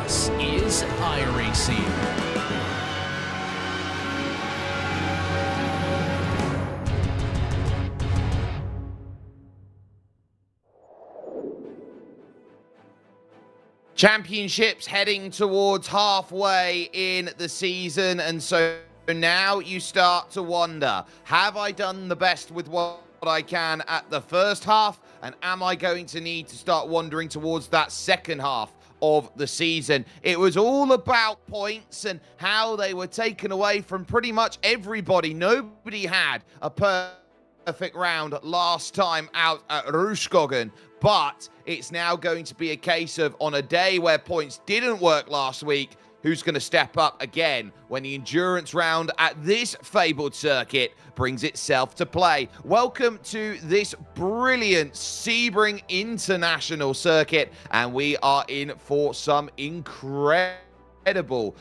This is iRacing. Championships heading towards halfway in the season, and so now you start to wonder, have I done the best with what I can at the first half, and am I going to need to start wandering towards that second half of the season? It was all about points and how they were taken away from pretty much everybody. Nobody had a perfect round last time out at Rudskogen, but it's now going to be a case of, on a day where points didn't work last week, who's going to step up again when the endurance round at this fabled circuit brings itself to play. Welcome to this brilliant Sebring International circuit, and we are in for some incredible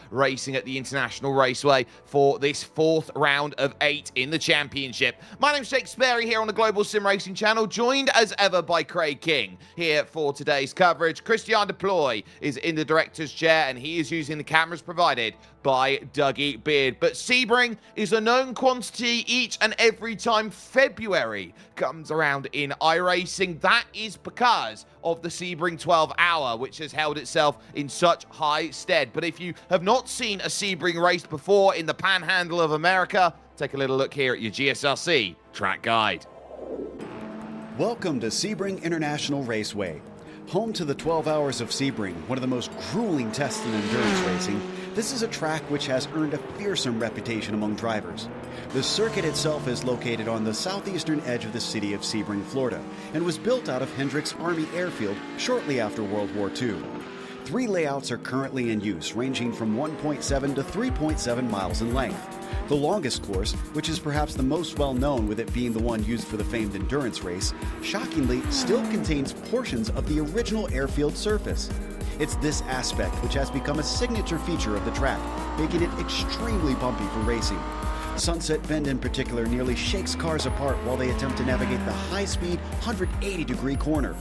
racing at the International Raceway for this fourth round of 8 in the championship. My name's Jake Sperry here on the Global Sim Racing channel, joined as ever by Craig King here for today's coverage. Christian Deploy is in the director's chair, and he is using the cameras provided by Dougie Beard. But Sebring is a known quantity each and every time February comes around in iRacing. That is because of the Sebring 12 hour, which has held itself in such high stead. But if you have not seen a Sebring race before in the panhandle of America, take a little look here at your GSRC track guide. Welcome to Sebring International Raceway. Home to the 12 hours of Sebring, one of the most grueling tests in endurance racing, this is a track which has earned a fearsome reputation among drivers. The circuit itself is located on the southeastern edge of the city of Sebring, Florida, and was built out of Hendricks Army Airfield shortly after World War II. 3 layouts are currently in use, ranging from 1.7 to 3.7 miles in length. The longest course, which is perhaps the most well-known with it being the one used for the famed endurance race, shockingly still contains portions of the original airfield surface. It's this aspect which has become a signature feature of the track, making it extremely bumpy for racing. Sunset Bend in particular nearly shakes cars apart while they attempt to navigate the high-speed 180-degree corner.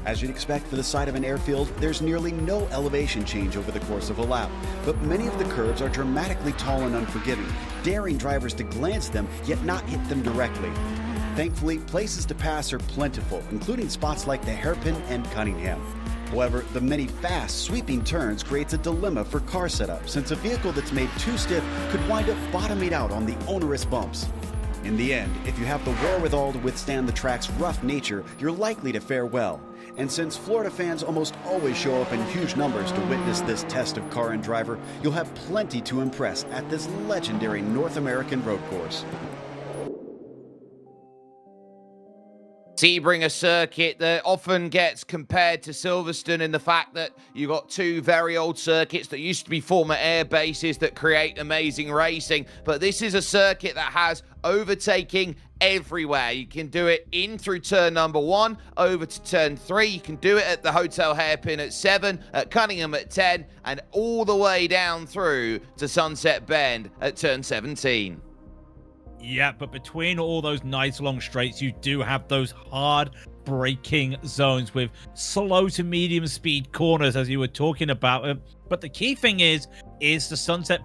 As you'd expect for the side of an airfield, there's nearly no elevation change over the course of a lap, but many of the curves are dramatically tall and unforgiving, daring drivers to glance them yet not hit them directly. Thankfully, places to pass are plentiful, including spots like the Hairpin and Cunningham. However, the many fast, sweeping turns creates a dilemma for car setup, since a vehicle that's made too stiff could wind up bottoming out on the onerous bumps. In the end, if you have the wherewithal to withstand the track's rough nature, you're likely to fare well. And since Florida fans almost always show up in huge numbers to witness this test of car and driver, you'll have plenty to impress at this legendary North American road course. Sebring, a circuit that often gets compared to Silverstone in the fact that you got 2 very old circuits that used to be former air bases that create amazing racing. But this is a circuit that has overtaking everywhere. You can do it in through turn number 1, over to turn 3. You can do it at the Hotel Hairpin at 7, at Cunningham at 10, and all the way down through to Sunset Bend at turn 17. Yeah, but between all those nice long straights, you do have those hard braking zones with slow to medium speed corners, as you were talking about. But the key thing is the Sunset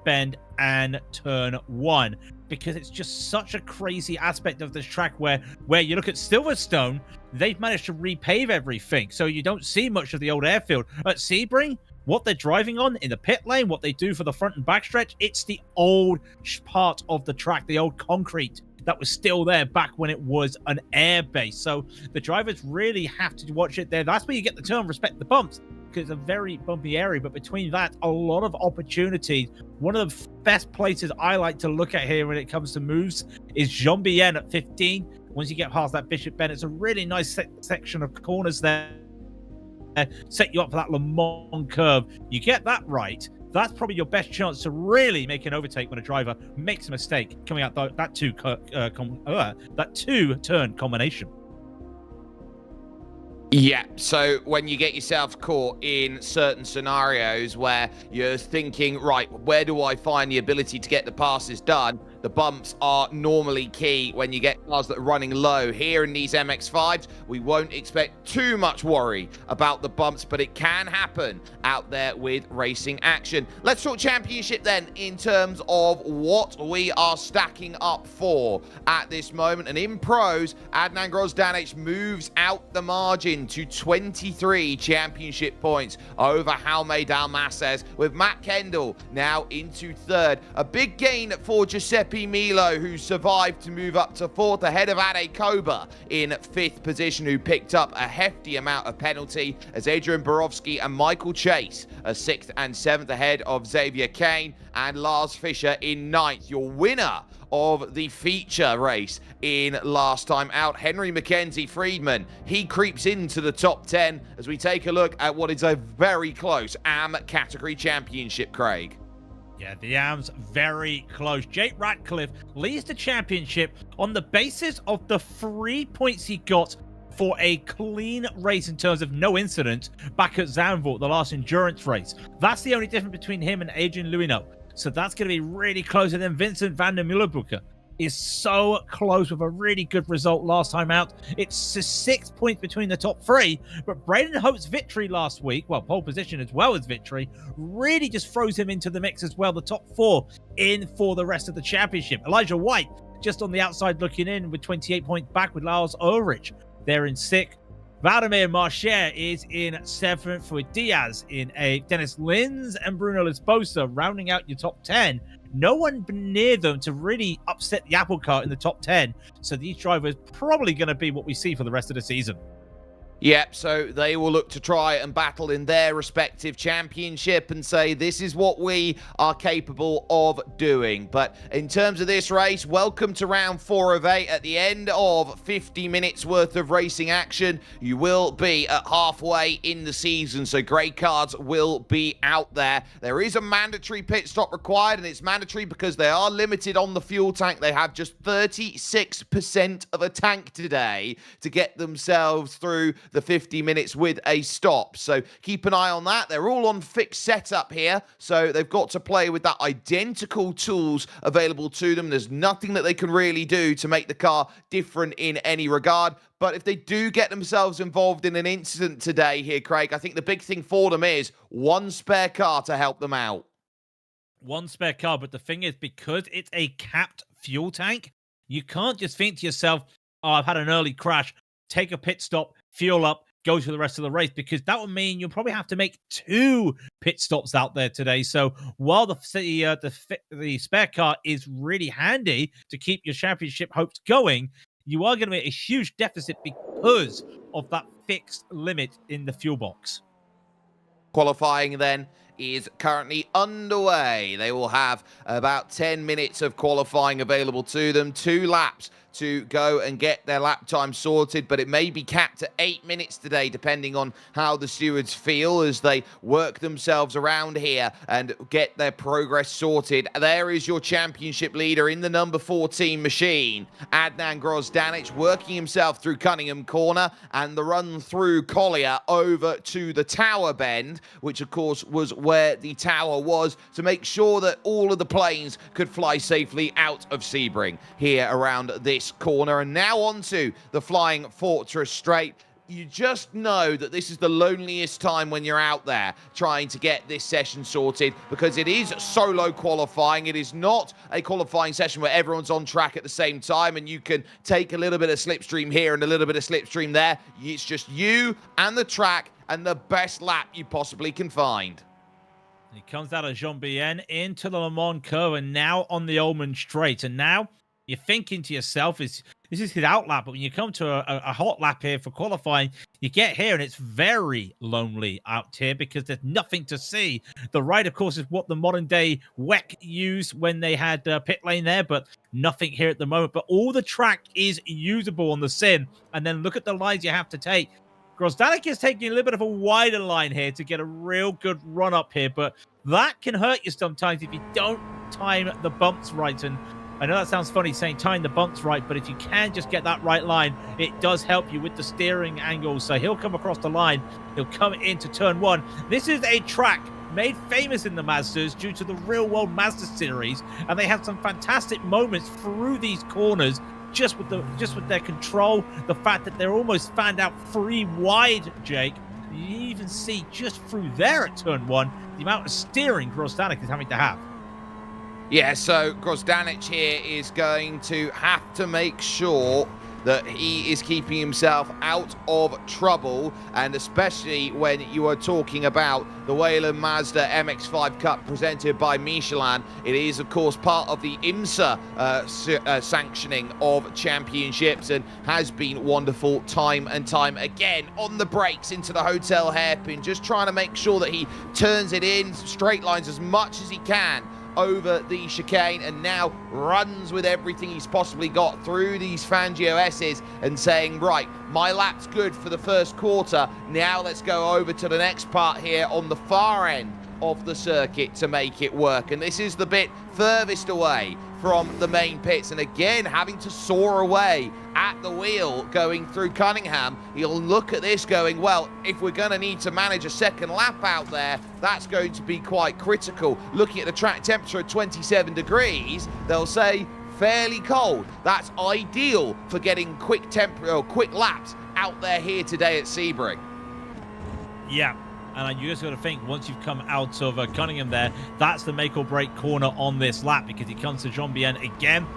Bend and turn 1, because it's just such a crazy aspect of this track where you look at Silverstone, they've managed to repave everything, so you don't see much of the old airfield. At Sebring, what they're driving on in the pit lane, what they do for the front and back stretch, it's the old part of the track, the old concrete that was still there back when it was an air base. So the drivers really have to watch it there. That's where you get the term respect the bumps, because it's a very bumpy area. But between that, a lot of opportunities. One of the best places I like to look at here when it comes to moves is Jean-Bien at 15. Once you get past that Bishop Bend, it's a really nice section of corners there. Set you up for that Le Mans curve. You get that right, that's probably your best chance to really make an overtake when a driver makes a mistake coming out that two-turn combination. Yeah, so when you get yourself caught in certain scenarios where you're thinking, right, where do I find the ability to get the passes done? The bumps are normally key when you get cars that are running low. Here in these MX-5s, we won't expect too much worry about the bumps, but it can happen out there with racing action. Let's talk championship then in terms of what we are stacking up for at this moment. And in pros, Adnan Grozdanic moves out the margin to 23 championship points over Jaume Dalmases, with Matt Kendall now into third. A big gain for Giuseppe Milo, who survived to move up to fourth, ahead of Ade Koba in fifth position, who picked up a hefty amount of penalty, as Adrian Borowski and Michael Chase are sixth and seventh, ahead of Xavier Kane and Lars Fischer in ninth. Your winner of the feature race in last time out, Henry Mackenzie Friedman, he creeps into the top 10 as we take a look at what is a very close AM category championship, Craig. Yeah, the AM's very close. Jake Ratcliffe leads the championship on the basis of the 3 points he got for a clean race in terms of no incident back at Zandvoort, the last endurance race. That's the only difference between him and Adrian Luino. So that's going to be really close. And then Vincent van der Mullenbroeke is so close with a really good result last time out. It's 6 points between the top three, but Braden Hope's victory last week, well, pole position as well as victory, really just throws him into the mix as well. The top four in for the rest of the championship. Elijah White just on the outside looking in with 28 points back with Lars Ulrich. They're in sixth. Vladimir Marcher is in seventh, with Diaz in eighth. Dennis Lins and Bruno Lisbosa rounding out your top 10. No one near them to really upset the apple cart in the top 10. So these drivers probably going to be what we see for the rest of the season. Yep, so they will look to try and battle in their respective championship and say, this is what we are capable of doing. But in terms of this race, welcome to round 4 of 8. At the end of 50 minutes worth of racing action, you will be at halfway in the season, so grey cards will be out there. There is a mandatory pit stop required, and it's mandatory because they are limited on the fuel tank. They have just 36% of a tank today to get themselves through the 50 minutes with a stop. So keep an eye on that. They're all on fixed setup here, so they've got to play with that identical tools available to them. There's nothing that they can really do to make the car different in any regard. But if they do get themselves involved in an incident today here, Craig, I think the big thing for them is one spare car to help them out. One spare car, but the thing is, because it's a capped fuel tank, you can't just think to yourself, oh, I've had an early crash, take a pit stop, fuel up, go to the rest of the race, because that would mean you'll probably have to make 2 pit stops out there today. So while the spare car is really handy to keep your championship hopes going, you are going to be at a huge deficit because of that fixed limit in the fuel box. Qualifying then is currently underway. They will have about 10 minutes of qualifying available to them, 2 laps to go and get their lap time sorted, but it may be capped at 8 minutes today, depending on how the stewards feel as they work themselves around here and get their progress sorted. There is your championship leader in the number 14 machine, Adnan Grozdanic, working himself through Cunningham Corner and the run through Collier over to the tower bend, which of course was where the tower was, to make sure that all of the planes could fly safely out of Sebring here around this corner. And now onto the Flying Fortress Straight. You just know that this is the loneliest time when you're out there trying to get this session sorted, because it is solo qualifying. It is not a qualifying session where everyone's on track at the same time and you can take a little bit of slipstream here and a little bit of slipstream there. It's just you and the track and the best lap you possibly can find. He comes out of Jean-Bien into the Le Mans curve and now on the Ullman Straight. And now you're thinking to yourself, this is his out lap, but when you come to a hot lap here for qualifying, you get here and it's very lonely out here because there's nothing to see. The right, of course, is what the modern day WEC used when they had pit lane there, but nothing here at the moment. But all the track is usable on the sim. And then look at the lines you have to take. Grozdanic is taking a little bit of a wider line here to get a real good run up here, but that can hurt you sometimes if you don't time the bumps right. And I know that sounds funny saying time the bumps right, but if you can just get that right line, it does help you with the steering angle. So he'll come across the line. He'll come into turn 1. This is a track made famous in the Mazdas due to the real-world Mazda series, and they have some fantastic moments through these corners just with their control, the fact that they're almost fanned out 3 wide, Jake. You even see just through there at turn 1 the amount of steering Grosdanic is having to have. Yeah, so Grosdanic here is going to have to make sure that he is keeping himself out of trouble, and especially when you are talking about the Wayland Mazda MX-5 Cup presented by Michelin. It is, of course, part of the IMSA sanctioning of championships, and has been wonderful time and time again. On the brakes into the hotel hairpin, just trying to make sure that he turns it in, straight lines as much as he can over the chicane, and now runs with everything he's possibly got through these Fangio S's and saying, right, my lap's good for the first quarter. Now let's go over to the next part here on the far end of the circuit to make it work. And this is the bit furthest away from the main pits, and again having to soar away at the wheel going through Cunningham. He'll look at this going, well, if we're going to need to manage a second lap out there, that's going to be quite critical. Looking at the track temperature at 27 degrees, they'll say fairly cold. That's ideal for getting quick laps out there here today at Sebring. Yeah. And you just got to think, once you've come out of Cunningham there, that's the make or break corner on this lap, because he comes to Jean-Bien again.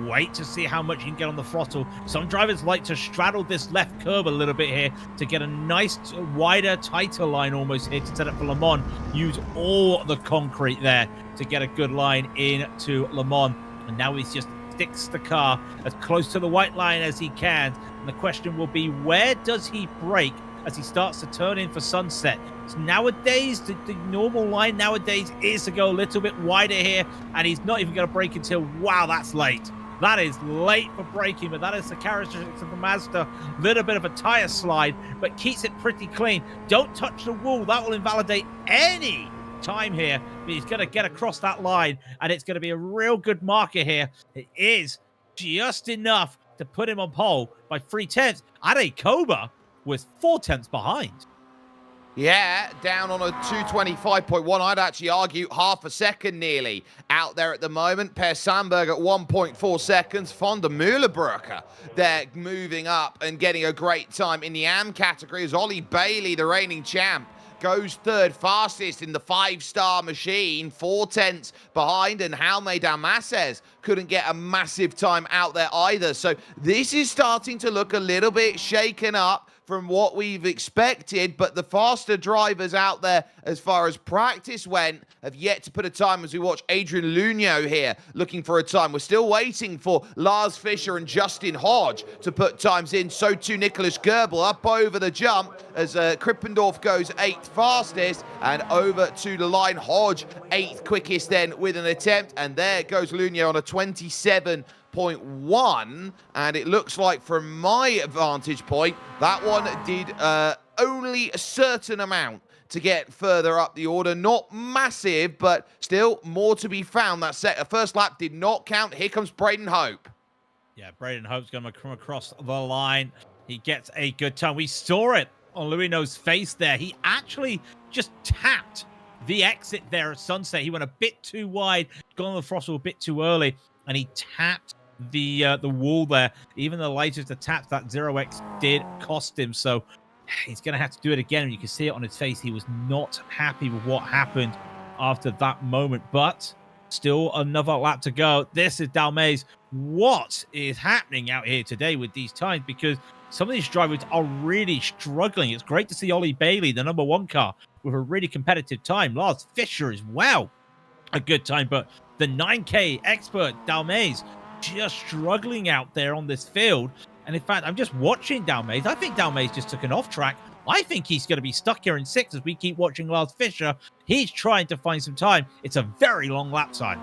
Wait to see how much he can get on the throttle. Some drivers like to straddle this left curb a little bit here to get a nice, wider, tighter line almost here to set up for Le Mans. Use all the concrete there to get a good line into Le Mans. And now he's just sticks the car as close to the white line as he can. And the question will be, where does he brake as he starts to turn in for Sunset? So nowadays, the normal line nowadays is to go a little bit wider here, and he's not even going to brake until, wow, that's late. That is late for braking, but that is the characteristics of the Mazda. Little bit of a tire slide, but keeps it pretty clean. Don't touch the wall. That will invalidate any time here. But he's going to get across that line, and it's going to be a real good marker here. It is just enough to put him on pole by 3/10. Ade Koba was 4/10 behind. Yeah, down on a 225.1. I'd actually argue half a second nearly out there at the moment. Per Sandberg at 1.4 seconds. Von der Mühlebrücker there moving up and getting a great time in the AM category as Ollie Bailey, the reigning champ, goes third fastest in the 5-star machine, 4/10 behind, and Jaume Dalmases couldn't get a massive time out there either. So this is starting to look a little bit shaken up from what we've expected, but the faster drivers out there as far as practice went have yet to put a time, as we watch Adrian Lugnio here looking for a time. We're still waiting for Lars Fischer and Justin Hodge to put times in. So too Nicholas Goebel up over the jump as Krippendorf goes 8th fastest, and over to the line. Hodge 8th quickest then with an attempt, and there goes Lugnio on a 27.1, and it looks like from my vantage point that one did only a certain amount to get further up the order. Not massive, but still more to be found. That first lap did not count. Here comes Braden Hope. Yeah, Braden Hope's going to come across the line. He gets a good time. We saw it on Luino's face there. He actually just tapped the exit there at Sunset. He went a bit too wide, got on the throttle a bit too early, and he tapped the wall there. Even the latest attacks, that 0x did cost him. So he's going to have to do it again. And you can see it on his face. He was not happy with what happened after that moment. But still another lap to go. This is Dalmaze. What is happening out here today with these times? Because some of these drivers are really struggling. It's great to see Ollie Bailey, the number 1 car, with a really competitive time. Lars Fischer as well, a good time. But the 9K expert, Dalmaze, just struggling out there on this field. And in fact, I'm just watching Dalmaze. I think Dalmaze just took an off track. I think he's going to be stuck here in 6th as we keep watching Lars Fischer. He's trying to find some time. It's a very long lap time.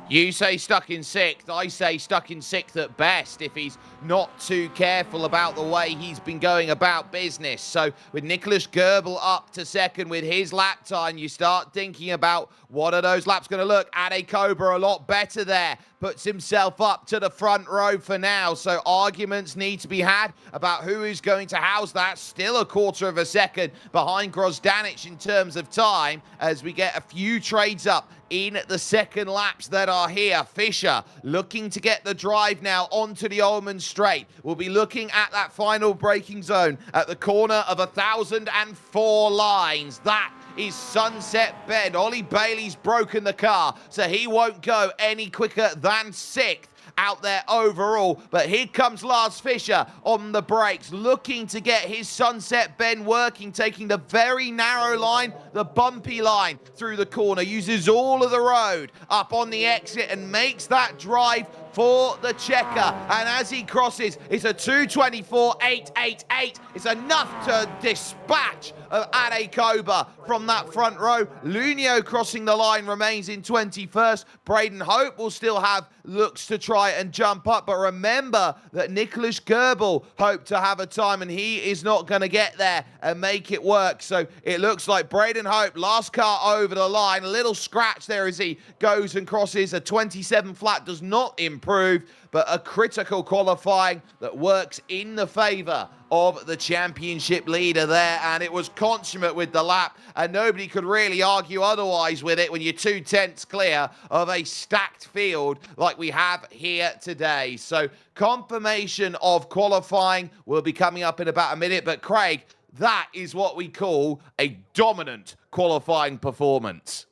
You say stuck in sixth. I say stuck in sixth at best if he's not too careful about the way he's been going about business. So with Nicholas Goebel up to second with his lap time, you start thinking about what are those laps going to look. Ade Cobra a lot better there. Puts himself up to the front row for now. So arguments need to be had about who is going to house that. Still a quarter of a second behind Grosdanic in terms of time as we get a few trades up in the second laps that are here. Fisher looking to get the drive now onto the Ullman Straight. We'll be looking at that final braking zone at the corner of 1,004 lines. That is Sunset Bend. Ollie Bailey's broken the car, so he won't go any quicker than sixth out there overall. But here comes Lars Fischer on the brakes, looking to get his Sunset Bend working, taking the very narrow line, the bumpy line through the corner, uses all of the road up on the exit and makes that drive for the checker. And as he crosses, it's a 2:24.888. It's enough to dispatch Ade Koba from that front row. Lunio crossing the line remains in 21st. Braden Hope will still have looks to try and jump up, but remember that Nicholas Goebel hoped to have a time and he is not going to get there and make it work. So it looks like Braden Hope, last car over the line, a little scratch there as he goes and crosses. A 27 flat does not improve, but a critical qualifying that works in the favour of the championship leader there, and it was consummate with the lap, and nobody could really argue otherwise with it when you're 2/10 clear of a stacked field like we have here today. So confirmation of qualifying will be coming up in about a minute, but Craig, that is what we call a dominant qualifying performance.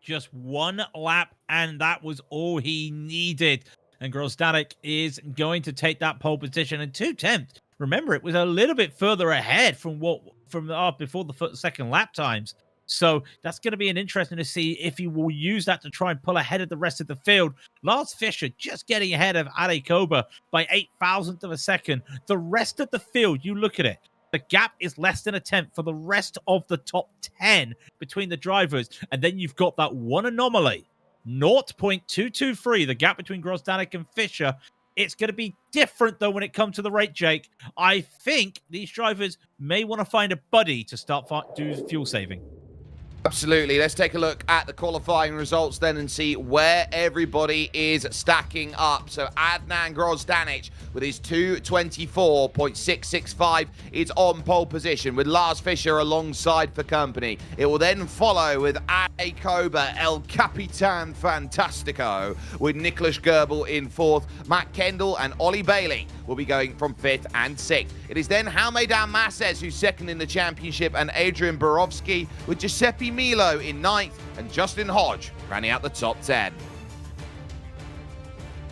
Just one lap, and that was all he needed. And Grosdanic is going to take that pole position in 2/10. Remember, it was a little bit further ahead from before the second lap times. So that's going to be an interesting to see if he will use that to try and pull ahead of the rest of the field. Lars Fischer just getting ahead of Ade Koba by 0.08 of a second. The rest of the field, you look at it, the gap is less than a tenth for the rest of the top 10 between the drivers. And then you've got that one anomaly, 0.223, the gap between Grosdanic and Fischer. It's going to be different, though, when it comes to the rate, Jake. I think these drivers may want to find a buddy to start do fuel saving. Absolutely. Let's take a look at the qualifying results then and see where everybody is stacking up. So Adnan Grosdanic with his 2:24.665 is on pole position with Lars Fischer alongside for company. It will then follow with Ade Koba, El Capitan Fantastico, with Nicholas Goebel in fourth. Matt Kendall and Ollie Bailey will be going from fifth and sixth. It is then Halmedan Masses who's second in the championship, and Adrian Borowski with Giuseppe Milo in ninth and Justin Hodge rounding out the top 10.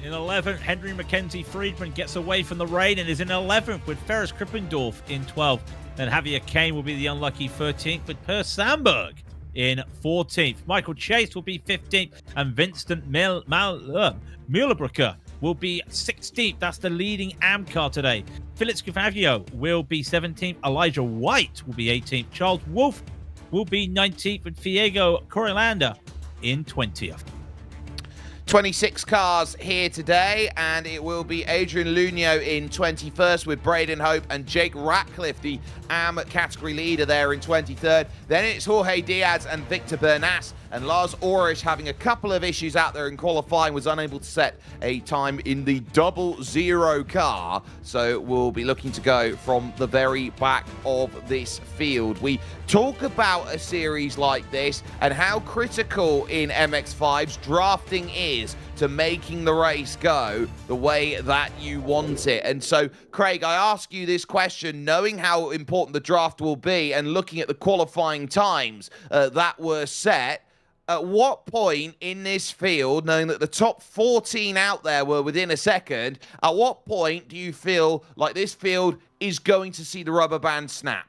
In 11th, Henry Mackenzie Friedman gets away from the rain and is in 11th with Ferris Krippendorf in 12th. Then Javier Kane will be the unlucky 13th with Per Sandberg in 14th. Michael Chase will be 15th and Vincent Muehlebrucker will be 16th. That's the leading AM car today. Felix Gavavio will be 17th. Elijah White will be 18th. Charles Wolfe will be 19th with Diego Correlanda in 20th. 26 cars here today, and it will be Adrian Lunio in 21st with Braden Hope and Jake Ratcliffe, the AM category leader, there in 23rd. Then it's Jorge Diaz and Victor Bernas, and Lars Orish having a couple of issues out there in qualifying, was unable to set a time in the 00 car, so we'll be looking to go from the very back of this field. We talk about a series like this and how critical in MX5's drafting is to making the race go the way that you want it. And so, Craig, I ask you this question, knowing how important the draft will be and looking at the qualifying times that were set, at what point in this field, knowing that the top 14 out there were within a second, at what point do you feel like this field is going to see the rubber band snap?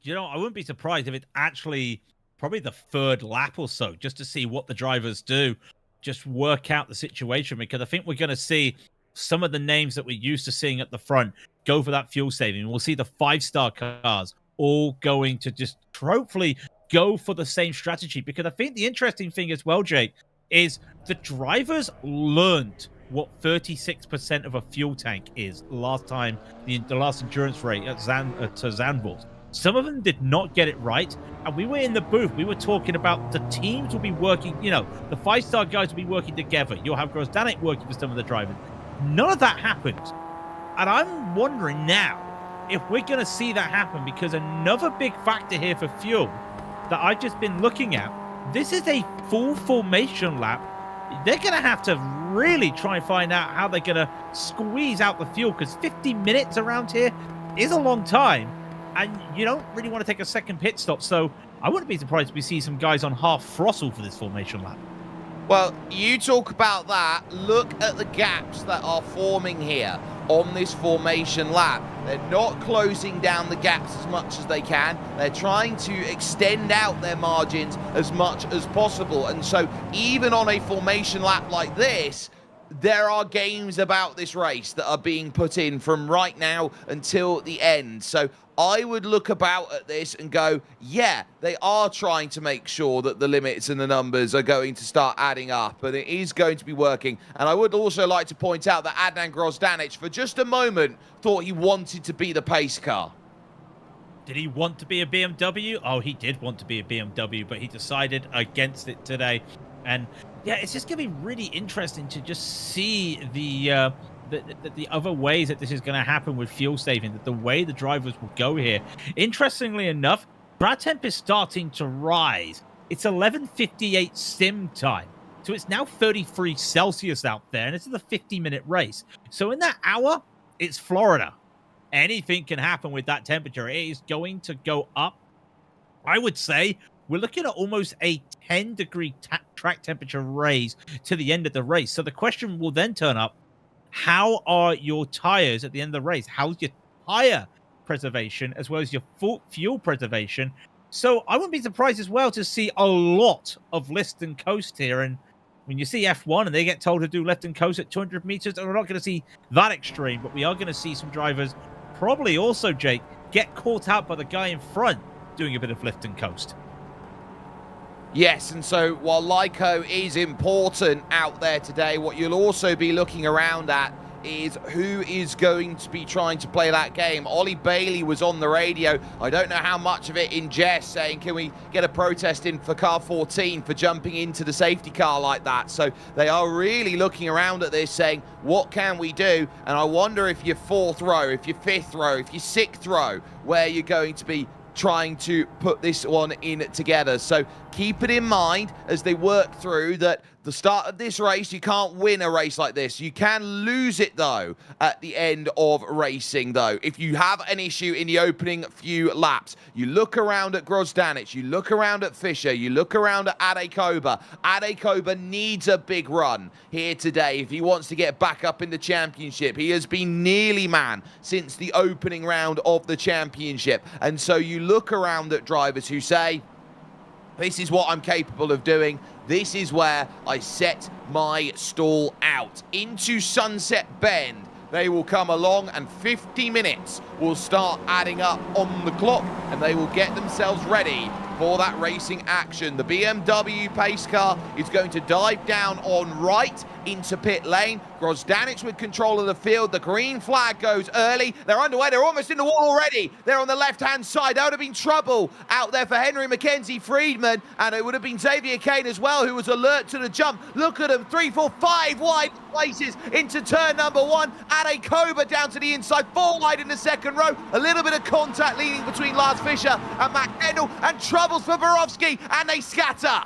You know, I wouldn't be surprised if it's actually probably the third lap or so, just to see what the drivers do, just work out the situation, because I think we're going to see some of the names that we're used to seeing at the front go for that fuel saving. We'll see the 5-star cars all going to just hopefully go for the same strategy, because I think the interesting thing as well, Jake, is the drivers learned what 36% of a fuel tank is last time, the last endurance rate at Zandvoort. Some of them did not get it right, and we were in the booth. We were talking about the teams will be working, the 5-star guys will be working together. You'll have Grosdanic working for some of the drivers. None of that happened. And I'm wondering now if we're going to see that happen, because another big factor here for fuel that I've just been looking at, this is a full formation lap. They're going to have to really try and find out how they're going to squeeze out the fuel, because 50 minutes around here is a long time, and you don't really want to take a second pit stop. So I wouldn't be surprised if we see some guys on half throttle for this formation lap. Well, you talk about that. Look at the gaps that are forming here on this formation lap. They're not closing down the gaps as much as they can. They're trying to extend out their margins as much as possible. And so even on a formation lap like this, there are games about this race that are being put in from right now until the end. So I would look about at this and go, yeah, they are trying to make sure that the limits and the numbers are going to start adding up, and it is going to be working. And I would also like to point out that Adnan Grosdanic, for just a moment, thought he wanted to be the pace car. Did he want to be a BMW? Oh, he did want to be a BMW, but he decided against it today. And yeah, it's just going to be really interesting to just see the other ways that this is going to happen with fuel saving, the way the drivers will go here. Interestingly enough, Brad temp is starting to rise. It's 11:58 sim time. So it's now 33 Celsius out there, and this is a 50-minute race. So in that hour, it's Florida. Anything can happen with that temperature. It is going to go up. I would say we're looking at almost a 10-degree track temperature raise to the end of the race. So the question will then turn up, how are your tires at the end of the race? How's your tire preservation as well as your fuel preservation? So I wouldn't be surprised as well to see a lot of lift and coast here. And when you see F1 and they get told to do lift and coast at 200 meters, we're not going to see that extreme, but we are going to see some drivers probably also, Jake, get caught out by the guy in front doing a bit of lift and coast. Yes, and so while Lyco is important out there today, what you'll also be looking around at is who is going to be trying to play that game. Ollie Bailey was on the radio. I don't know how much of it in jest, saying, can we get a protest in for car 14 for jumping into the safety car like that? So they are really looking around at this saying, what can we do? And I wonder if your fourth row, if your fifth row, if your sixth row, where you're going to be trying to put this one in together. So keep it in mind as they work through that the start of this race, you can't win a race like this. You can lose it, though, at the end of racing, though. If you have an issue in the opening few laps, you look around at Grosdanic, you look around at Fisher, you look around at Adekoba. Adekoba needs a big run here today if he wants to get back up in the championship. He has been nearly man since the opening round of the championship. And so you look around at drivers who say, this is what I'm capable of doing. This is where I set my stall out. Into Sunset Bend, they will come along and 50 minutes will start adding up on the clock and they will get themselves ready for that racing action. The BMW pace car is going to dive down on right into pit lane. Grosdanic with control of the field. The green flag goes early. They're underway. They're almost in the wall already. They're on the left-hand side. That would have been trouble out there for Henry Mackenzie Friedman, and it would have been Xavier Kane as well, who was alert to the jump. Look at them, 3, 4, 5 wide places into turn number 1. Adekoba down to the inside, 4 wide in the second row. A little bit of contact leading between Lars Fischer and Matt Kendall, and troubles for Borowski, and they scatter.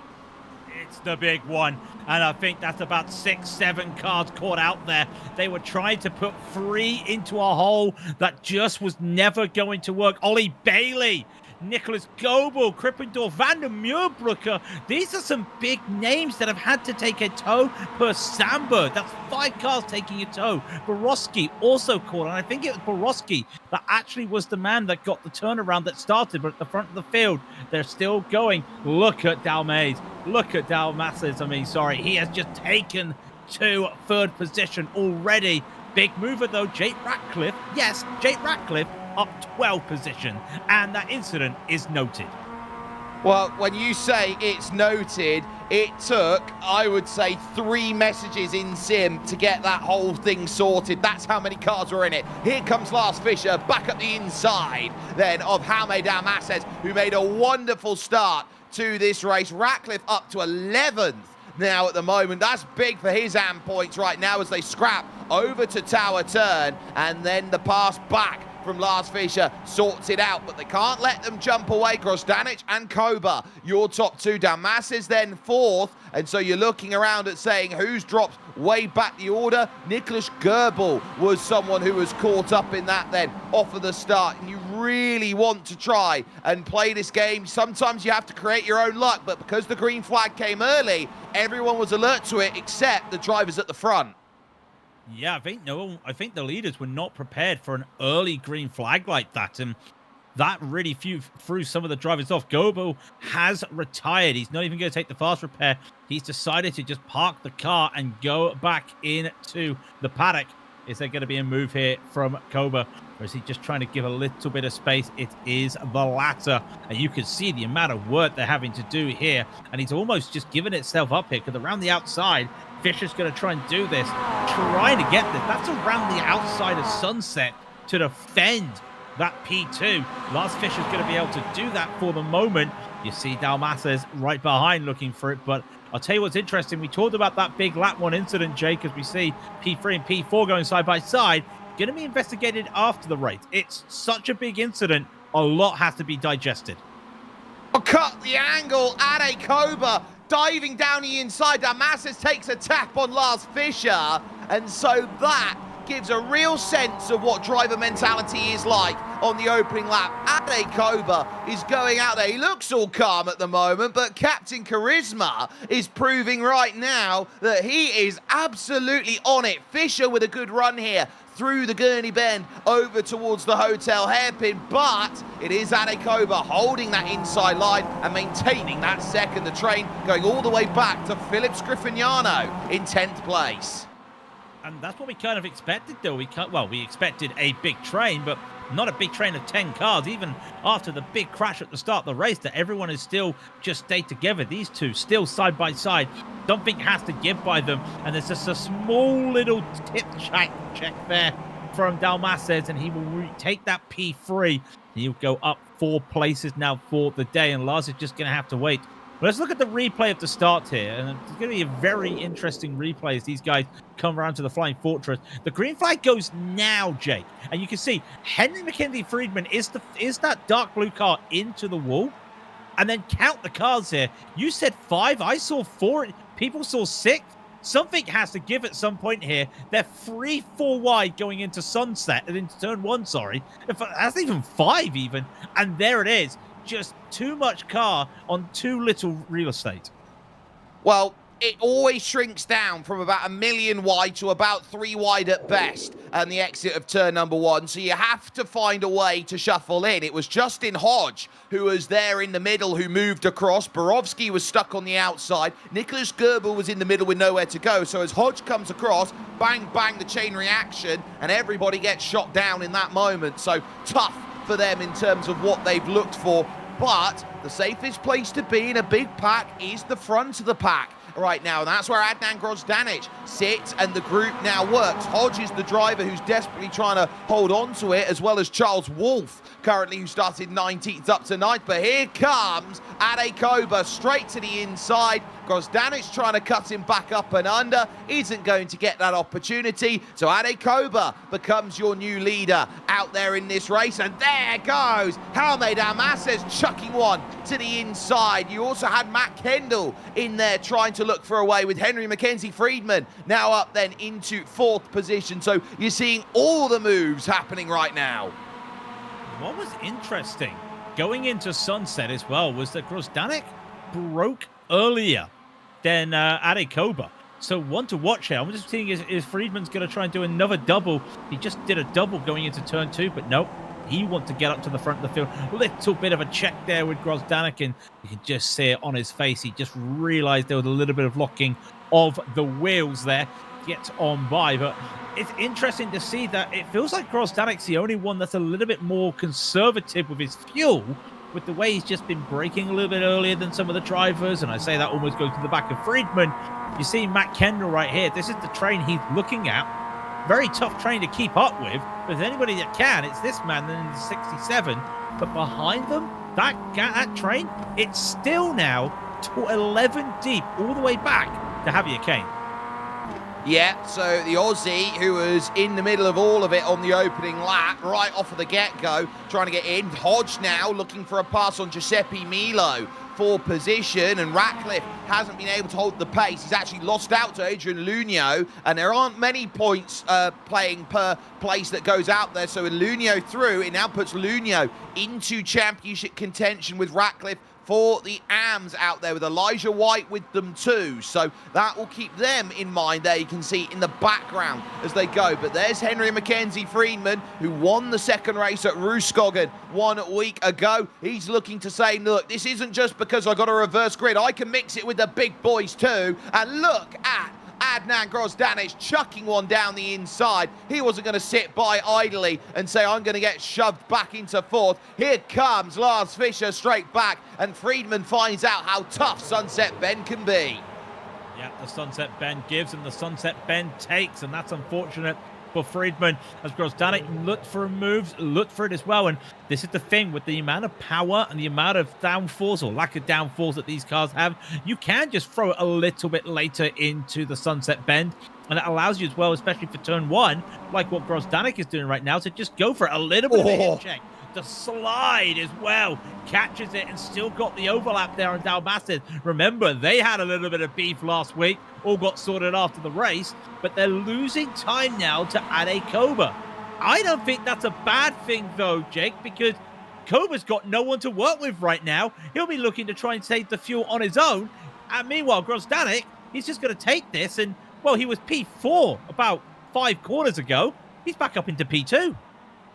It's the big one. And I think that's about 6, 7 cars caught out there. They were trying to put 3 into a hole that just was never going to work. Ollie Bailey, Nicholas Goebel, Krippendorf, Van der Muurbrucker. These are some big names that have had to take a tow per Samba. That's 5 cars taking a tow. Borowski also caught, and I think it was Borowski that actually was the man that got the turnaround that started, but at the front of the field, they're still going. Look at Dalmaze. Look at Dalmasses. He has just taken to 3rd position already. Big mover, though, Jake Ratcliffe. Yes, Jake Ratcliffe up 12 position, and that incident is noted. Well, when you say it's noted, It took, I would say, 3 messages in Sim to get that whole thing sorted. That's how many cars were in it. Here comes Lars Fischer back up the inside then of Jaume Dalmases, who made a wonderful start to this race. Ratcliffe up to 11th now at the moment. That's big for his AM points right now as they scrap over to Tower Turn, and then the pass back from Lars Fischer sorts it out, but they can't let them jump away. Grosdanic and Koba, your top 2. Dalmases then 4th, and so you're looking around at saying who's dropped way back the order. Nicholas Goebel was someone who was caught up in that then off of the start, and you really want to try and play this game. Sometimes you have to create your own luck, but because the green flag came early, everyone was alert to it except the drivers at the front. Yeah, I think the leaders were not prepared for an early green flag like that, and that really threw some of the drivers off. Goebel has retired. He's not even going to take the fast repair. He's decided to just park the car and go back into the paddock. Is there going to be a move here from Koba, or is he just trying to give a little bit of space? It is the latter, and you can see the amount of work they're having to do here, and he's almost just given itself up here, because around the outside, Fischer's going to try and do this, trying to get this. That's around the outside of Sunset to defend that P2. Lars Fischer's going to be able to do that for the moment. You see Dalmases right behind looking for it, but I'll tell you what's interesting. We talked about that big lap 1 incident, Jake, as we see P3 and P4 going side by side. Going to be investigated after the race. It's such a big incident. A lot has to be digested. Cut the angle. Ade Koba diving down the inside. Dalmases takes a tap on Lars Fischer, and so that gives a real sense of what driver mentality is like on the opening lap. Ade Koba is going out there. He looks all calm at the moment, but Captain Charisma is proving right now that he is absolutely on it. Fischer with a good run here through the Gurney Bend over towards the hotel hairpin, but it is Ade Koba holding that inside line and maintaining that second. The train going all the way back to Philip Scriffignano in 10th place. And that's what we kind of expected, though. We expected a big train, but not a big train of 10 cars. Even after the big crash at the start of the race, that everyone is still just stayed together. These two still side by side. Something has to give by them. And there's just a small little tip check there from Dalmases, and he will take that P3. He'll go up 4 places now for the day, and Lars is just going to have to wait. But let's look at the replay of the start here, and it's going to be a very interesting replay as these guys come around to the Flying Fortress. The green flag goes now, Jake, and you can see Henry Mackenzie Friedman is that dark blue car into the wall, and then count the cars here. You said 5, I saw 4, people saw 6. Something has to give at some point here. They're 3-4 wide going into Sunset, and into turn 1, sorry. That's even 5 even, and there it is. Just too much car on too little real estate. Well, it always shrinks down from about 1 million wide to about 3 wide at best, and the exit of turn number 1. So you have to find a way to shuffle in. It was Justin Hodge who was there in the middle who moved across. Borowski was stuck on the outside. Nicholas Goebel was in the middle with nowhere to go. So as Hodge comes across, bang, bang, the chain reaction, and everybody gets shot down in that moment. So tough for them in terms of what they've looked for. But the safest place to be in a big pack is the front of the pack right now, and that's where Adnan Grozdanic sits, and the group now works. Hodge is the driver who's desperately trying to hold on to it, as well as Charles Wolfe, currently, who started 19th up to 9th. But here comes Ade Koba straight to the inside. Grozdanic trying to cut him back up and under, isn't going to get that opportunity. So Ade Koba becomes your new leader out there in this race, and there goes Jaume Dalmases chucking one to the inside. You also had Matt Kendall in there trying to look for a way, with Henry Mackenzie Friedman now up then into 4th position. So you're seeing all the moves happening right now. What was interesting going into Sunset as well was that Grozdanic broke earlier than Ade Koba. So one to watch here. I'm just seeing if Friedman's going to try and do another double. He just did a double going into turn 2, but nope. He wants to get up to the front of the field. A little bit of a check there with Grozdanic, and you can just see it on his face. He just realized there was a little bit of locking of the wheels there. Gets on by, but it's interesting to see that it feels like Grozdanic's the only one that's a little bit more conservative with his fuel, with the way he's just been braking a little bit earlier than some of the drivers, and I say that almost goes to the back of Friedman. You see Matt Kendall right here. This is the train he's looking at. Very tough train to keep up with. But if anybody that can, it's this man in the 67. But behind them, that train, it's still now 11 deep all the way back to Javier Kane. Yeah, so the Aussie, who was in the middle of all of it on the opening lap, right off of the get-go, trying to get in. Hodge now looking for a pass on Giuseppe Milo for position, and Ratcliffe hasn't been able to hold the pace. He's actually lost out to Adrian Lunio, and there aren't many points playing per place that goes out there. So with Lunio through, it now puts Lunio into championship contention with Ratcliffe for the AMs out there, with Elijah White with them too. So that will keep them in mind there. You can see in the background as they go. But there's Henry Mackenzie Friedman, who won the second race at Rudskogen 1 week ago. He's looking to say, look, this isn't just because I got a reverse grid. I can mix it with the big boys too. And look at Adnan Grozdanic chucking one down the inside. He wasn't going to sit by idly and say, I'm going to get shoved back into fourth. Here comes Lars Fischer straight back, and Friedman finds out how tough Sunset Bend can be. Yeah, the Sunset Bend gives and the Sunset Bend takes, and that's unfortunate for Friedman, as Grozdanic looked for a move, looked for it as well. And this is the thing with the amount of power and the amount of downforce or lack of downforce that these cars have, you can just throw it a little bit later into the Sunset Bend, and it allows you as well, especially for turn one, like what Grozdanic is doing right now, to just go for it a little bit of a hit check. The slide as well, catches it and still got the overlap there on Dalmasted. Remember, they had a little bit of beef last week, all got sorted after the race, but they're losing time now to Ade Koba. I don't think that's a bad thing though, Jake, because Koba's got no one to work with right now. He'll be looking to try and save the fuel on his own, and meanwhile Grozdanic, he's just going to take this, and well, he was P4 about 5 corners ago. He's back up into P2.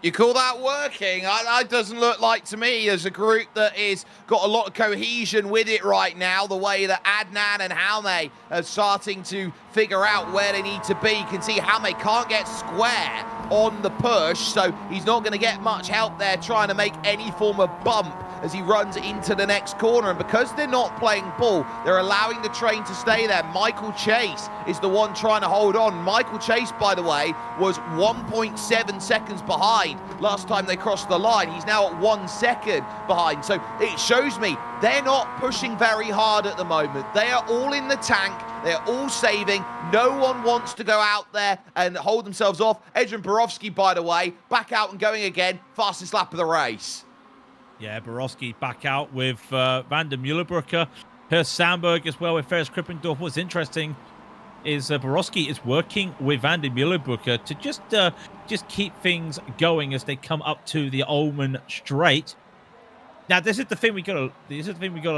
You call that working? That doesn't look like to me as a group that is got a lot of cohesion with it right now, the way that Adnan and Jaume are starting to figure out where they need to be. You can see Jaume can't get square on the push, so he's not going to get much help there trying to make any form of bump as he runs into the next corner. And because they're not playing ball, they're allowing the train to stay there. Michael Chase is the one trying to hold on. Michael Chase, by the way, was 1.7 seconds behind last time they crossed the line. He's now at 1 second behind. So it shows me they're not pushing very hard at the moment. They are all in the tank. They're all saving. No one wants to go out there and hold themselves off. Edrin Borowski, by the way, back out and going again. Fastest lap of the race. Yeah, Borowski back out with Van der Meulenbrucker. Herr Sandberg as well with Ferris Krippendorf. What's interesting is Borowski is working with Van der Meulenbrucker to just keep things going as they come up to the Ulmen Straight. Now, this is the thing we gotta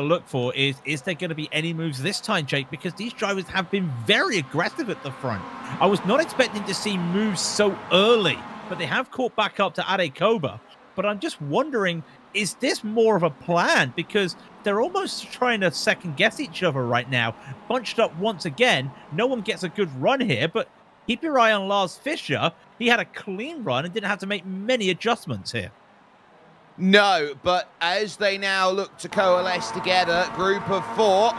look for is there going to be any moves this time, Jake? Because these drivers have been very aggressive at the front. I was not expecting to see moves so early, but they have caught back up to Ade Koba. But I'm just wondering, is this more of a plan? Because they're almost trying to second guess each other right now. Bunched up once again. No one gets a good run here, but keep your eye on Lars Fischer. He had a clean run and didn't have to make many adjustments here. No, but as they now look to coalesce together, group of 4,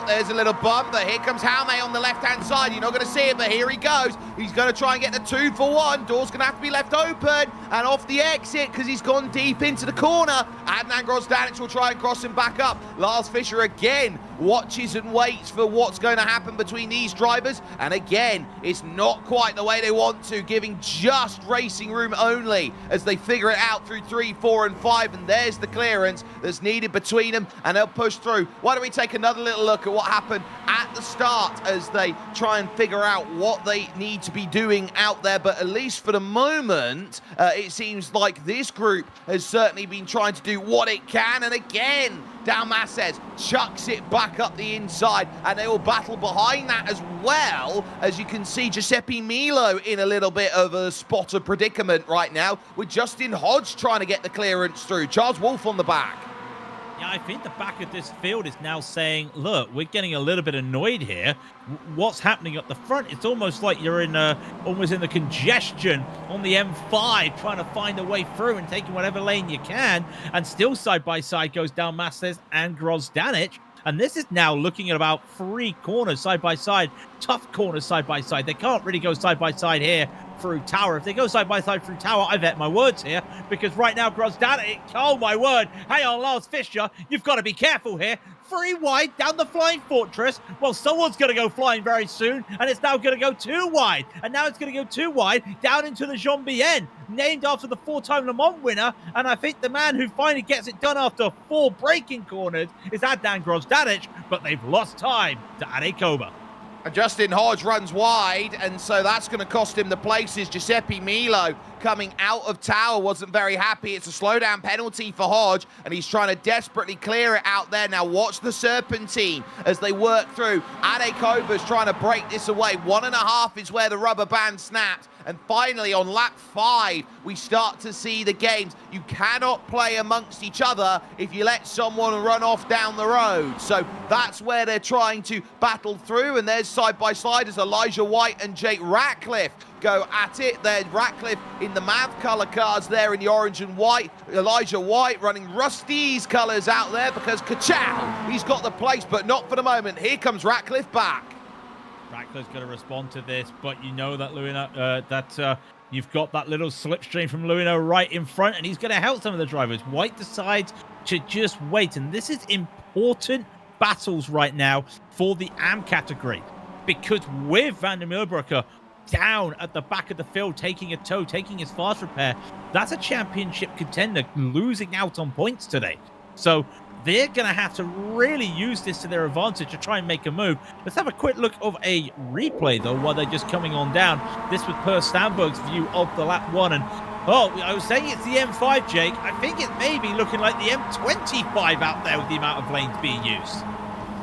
there's a little bump, but here comes Jaume on the left-hand side. You're not going to see it, but here he goes. He's going to try and get the 2 for 1. Door's going to have to be left open, and off the exit, because he's gone deep into the corner. Adnan Grozdanic will try and cross him back up. Lars Fischer again watches and waits for what's going to happen between these drivers, and again, it's not quite the way they want to, giving just racing room only as they figure it out through 3, 4, and 5, and there's the clearance that's needed between them, and they'll push through. Why don't we take another little look at what happened at the start as they try and figure out what they need to be doing out there. But at least for the moment, it seems like this group has certainly been trying to do what it can, and again, Dalmasez chucks it back up the inside, and they will battle behind that as well. As you can see, Giuseppe Milo in a little bit of a spot of predicament right now, with Justin Hodge trying to get the clearance through. Charles Wolf on the back. Yeah, I think the back of this field is now saying, look, we're getting a little bit annoyed here. What's happening at the front? It's almost like you're in almost in the congestion on the M5, trying to find a way through and taking whatever lane you can. And still side by side goes down Masses and Grozdanic. And this is now looking at about 3 corners side by side, tough corners side by side. They can't really go side by side here through Tower. If they go side by side through Tower, I vet my words here, because right now Grozdanic, oh my word, hang on, Lars Fischer, you've got to be careful here. 3 wide down the Flying Fortress. Well, someone's going to go flying very soon, and it's now going to go 2 wide. And now it's going to go 2 wide down into the Jean Bien, named after the 4-time Le Mans winner. And I think the man who finally gets it done after 4 braking corners is Adnan Grozdanic, but they've lost time to Ade Koba. And Justin Hodge runs wide, and so that's going to cost him the places. Giuseppe Milo coming out of Tower wasn't very happy. It's a slowdown penalty for Hodge, and he's trying to desperately clear it out there. Now watch the Serpentine as they work through. Ade Koba's trying to break this away. 1.5 is where the rubber band snapped. And finally, on lap 5, we start to see the games. You cannot play amongst each other if you let someone run off down the road. So that's where they're trying to battle through. And there's side-by-side as Elijah White and Jake Ratcliffe go at it. There's Ratcliffe in the MAV colour cards there in the orange and white. Elijah White running Rusty's colours out there because Kachow, he's got the place, but not for the moment. Here comes Ratcliffe back. Ratcliffe's going to respond to this, but you know that you've got that little slipstream from Luino right in front, and he's going to help some of the drivers. White decides to just wait, and this is important battles right now for the AM category, because with Van der Meerbrucker down at the back of the field, taking a tow, taking his fast repair, that's a championship contender losing out on points today. So they're going to have to really use this to their advantage to try and make a move. Let's have a quick look of a replay, though, while they're just coming on down. This was Per Sandberg's view of the lap 1. And, oh, I was saying it's the M5, Jake. I think it may be looking like the M25 out there with the amount of lanes being used.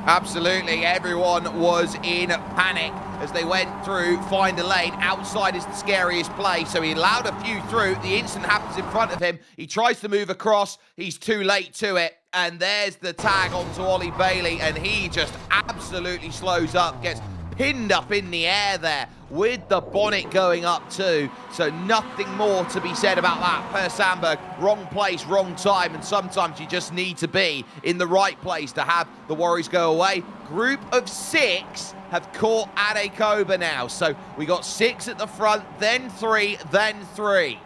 Absolutely, everyone was in panic as they went through, find a lane. Outside is the scariest place, so he allowed a few through. The incident happens in front of him. He tries to move across. He's too late to it. And there's the tag onto Ollie Bailey, and he just absolutely slows up, gets pinned up in the air there with the bonnet going up too. So nothing more to be said about that. Per Sandberg, wrong place, wrong time, and sometimes you just need to be in the right place to have the worries go away. Group of 6 have caught Ade Koba now. So we got 6 at the front, then 3, then 3.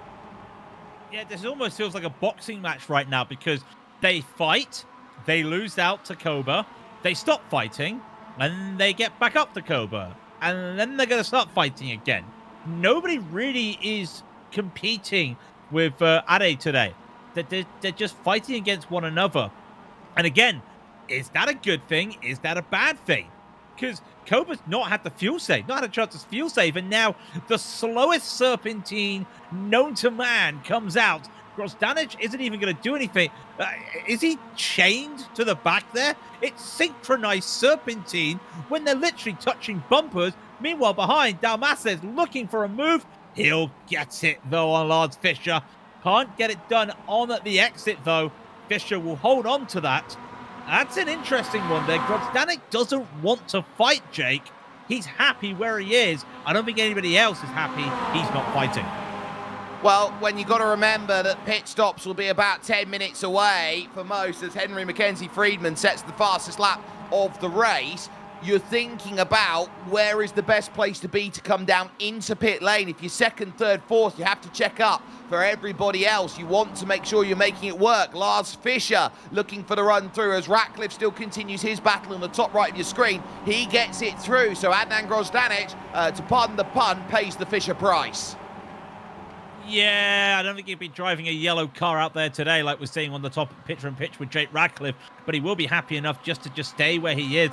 Yeah, this almost feels like a boxing match right now, because they fight, they lose out to Koba, they stop fighting, and they get back up to Koba, and then they're going to start fighting again. Nobody really is competing with Ade today. They're just fighting against one another. And again, is that a good thing? Is that a bad thing? Because Koba's not had the fuel save, not had a chance to fuel save, and now the slowest Serpentine known to man comes out. Grozdanic isn't even going to do anything. Is he chained to the back there? It's synchronized Serpentine when they're literally touching bumpers. Meanwhile, behind, Dalmas looking for a move. He'll get it, though, on Lars Fischer. Can't get it done on at the exit, though. Fischer will hold on to that. That's an interesting one there. Grozdanic doesn't want to fight, Jake. He's happy where he is. I don't think anybody else is happy he's not fighting. Well, when you've got to remember that pit stops will be about 10 minutes away for most, as Henry Mackenzie Friedman sets the fastest lap of the race, you're thinking about where is the best place to be to come down into pit lane. If you're second, third, fourth, you have to check up for everybody else. You want to make sure you're making it work. Lars Fischer looking for the run through as Ratcliffe still continues his battle on the top right of your screen. He gets it through, so Adnan Grozdanic, to pardon the pun, pays the Fischer price. Yeah, I don't think he'd be driving a yellow car out there today like we're seeing on the top picture in pitch with Jake Ratcliffe, but he will be happy enough just to stay where he is.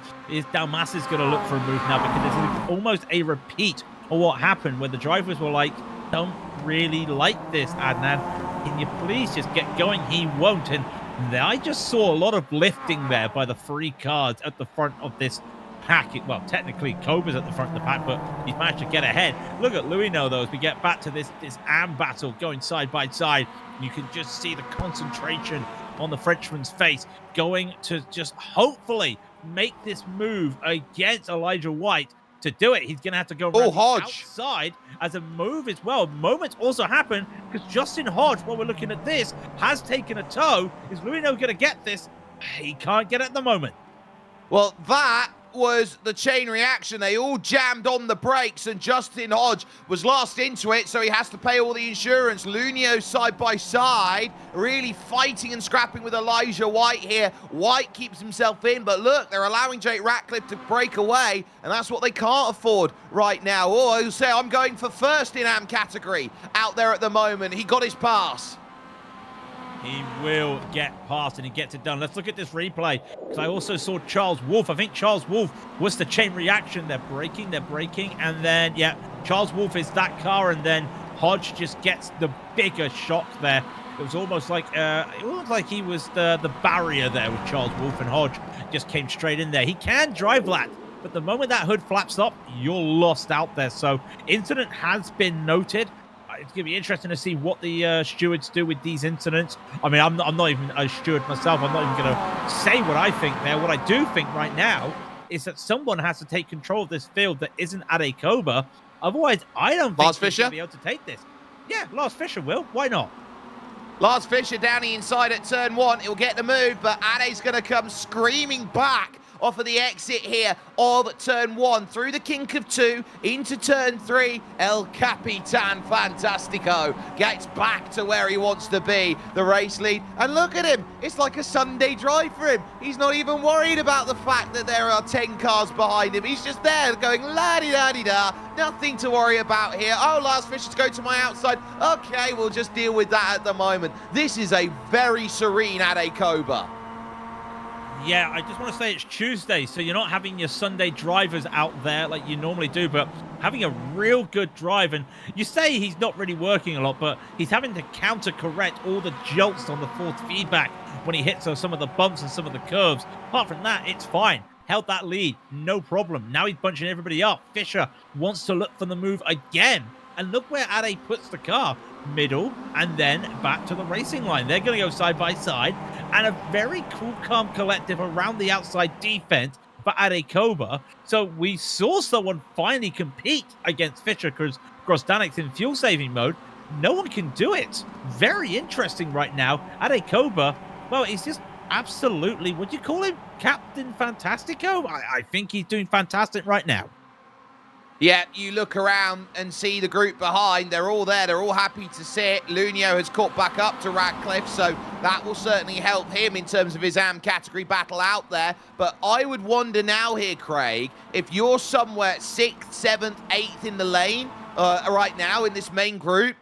Dalmas is going to look for a move now, because it's almost a repeat of what happened where the drivers were like, don't really like this, Adnan. Can you please just get going? He won't. And I just saw a lot of lifting there by the 3 cars at the front of this pack. Well, technically Koba's at the front of the pack, but he's managed to get ahead. Look at Luino, though, as we get back to this AM battle going side by side. You can just see the concentration on the Frenchman's face, going to just hopefully make this move against Elijah White. To do it, he's going to have to go around the outside as a move as well. Moments also happen because Justin Hodge, while we're looking at this, has taken a toe. Is Luino going to get this? He can't get it at the moment. Well, that was the chain reaction. They all jammed on the brakes, and Justin Hodge was last into it, so he has to pay all the insurance. Lunio side by side, really fighting and scrapping with Elijah White here. White keeps himself in, but look, they're allowing Jake Ratcliffe to break away, and that's what they can't afford right now. Oh, he'll say, I'm going for first in AM category out there at the moment. He got his pass. He will get past and he gets it done. Let's look at this replay because I also saw Charles Wolfe. I think Charles Wolfe was the chain reaction. They're braking, and then, yeah, Charles Wolfe is that car, and then Hodge just gets the bigger shock there. It was almost like he was the barrier there with Charles Wolfe, and Hodge just came straight in there. He can drive that, but the moment that hood flaps up, you're lost out there. So incident has been noted. It's going to be interesting to see what the stewards do with these incidents. I mean, I'm not even a steward myself. I'm not even going to say what I think there. What I do think right now is that someone has to take control of this field that isn't Ade Koba. Otherwise, I don't think he's going to be able to take this. Yeah, Lars Fischer will. Why not? Lars Fischer down the inside at turn 1. He'll get the move, but Ade's going to come screaming back off of the exit here of turn 1, through the kink of 2, into turn 3. El Capitan Fantastico gets back to where he wants to be, the race lead. And look at him, it's like a Sunday drive for him. He's not even worried about the fact that there are 10 cars behind him. He's just there going la-di-da-di-da, nothing to worry about here. Oh, Lars Fischer's going to my outside. Okay, we'll just deal with that at the moment. This is a very serene Ade Koba. Yeah, I just want to say it's Tuesday, so you're not having your Sunday drivers out there like you normally do, but having a real good drive. And you say he's not really working a lot, but he's having to counter-correct all the jolts on the fourth feedback when he hits some of the bumps and some of the curves. Apart from that, it's fine. Held that lead, no problem. Now he's bunching everybody up. Fischer wants to look for the move again. And look where Ade puts the car. Middle, and then back to the racing line. They're going to go side by side, and a very cool, calm collective around the outside defense for Ade Koba. So we saw someone finally compete against Fischer because Grosdanic's in fuel-saving mode. No one can do it. Very interesting right now. Ade Koba, well, he's just absolutely, what do you call him? Captain Fantastico? I think he's doing fantastic right now. Yeah, you look around and see the group behind. They're all there. They're all happy to see it. Lunio has caught back up to Ratcliffe, so that will certainly help him in terms of his AM category battle out there. But I would wonder now here, Craig, if you're somewhere 6th, 7th, 8th in the lane right now in this main group,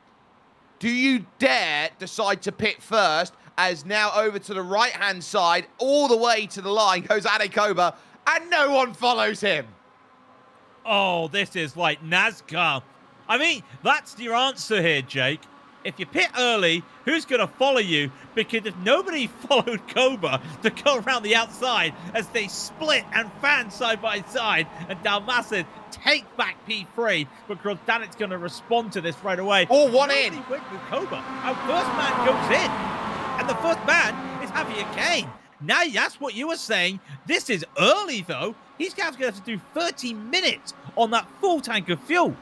do you dare decide to pit first, as now over to the right-hand side, all the way to the line goes Ade Koba, and no one follows him? Oh, this is like NASCAR. I mean, that's your answer here, Jake. If you pit early, who's going to follow you? Because if nobody followed Koba to go around the outside as they split and fan side by side, and Dalmassid take back P3, but Grosdanic's going to respond to this right away. Oh, one in. Went with Koba. Our first man goes in, and the first man is Javier Kane. Now, that's what you were saying. This is early, though. He's going to have to do 30 minutes on that full tank of fuel.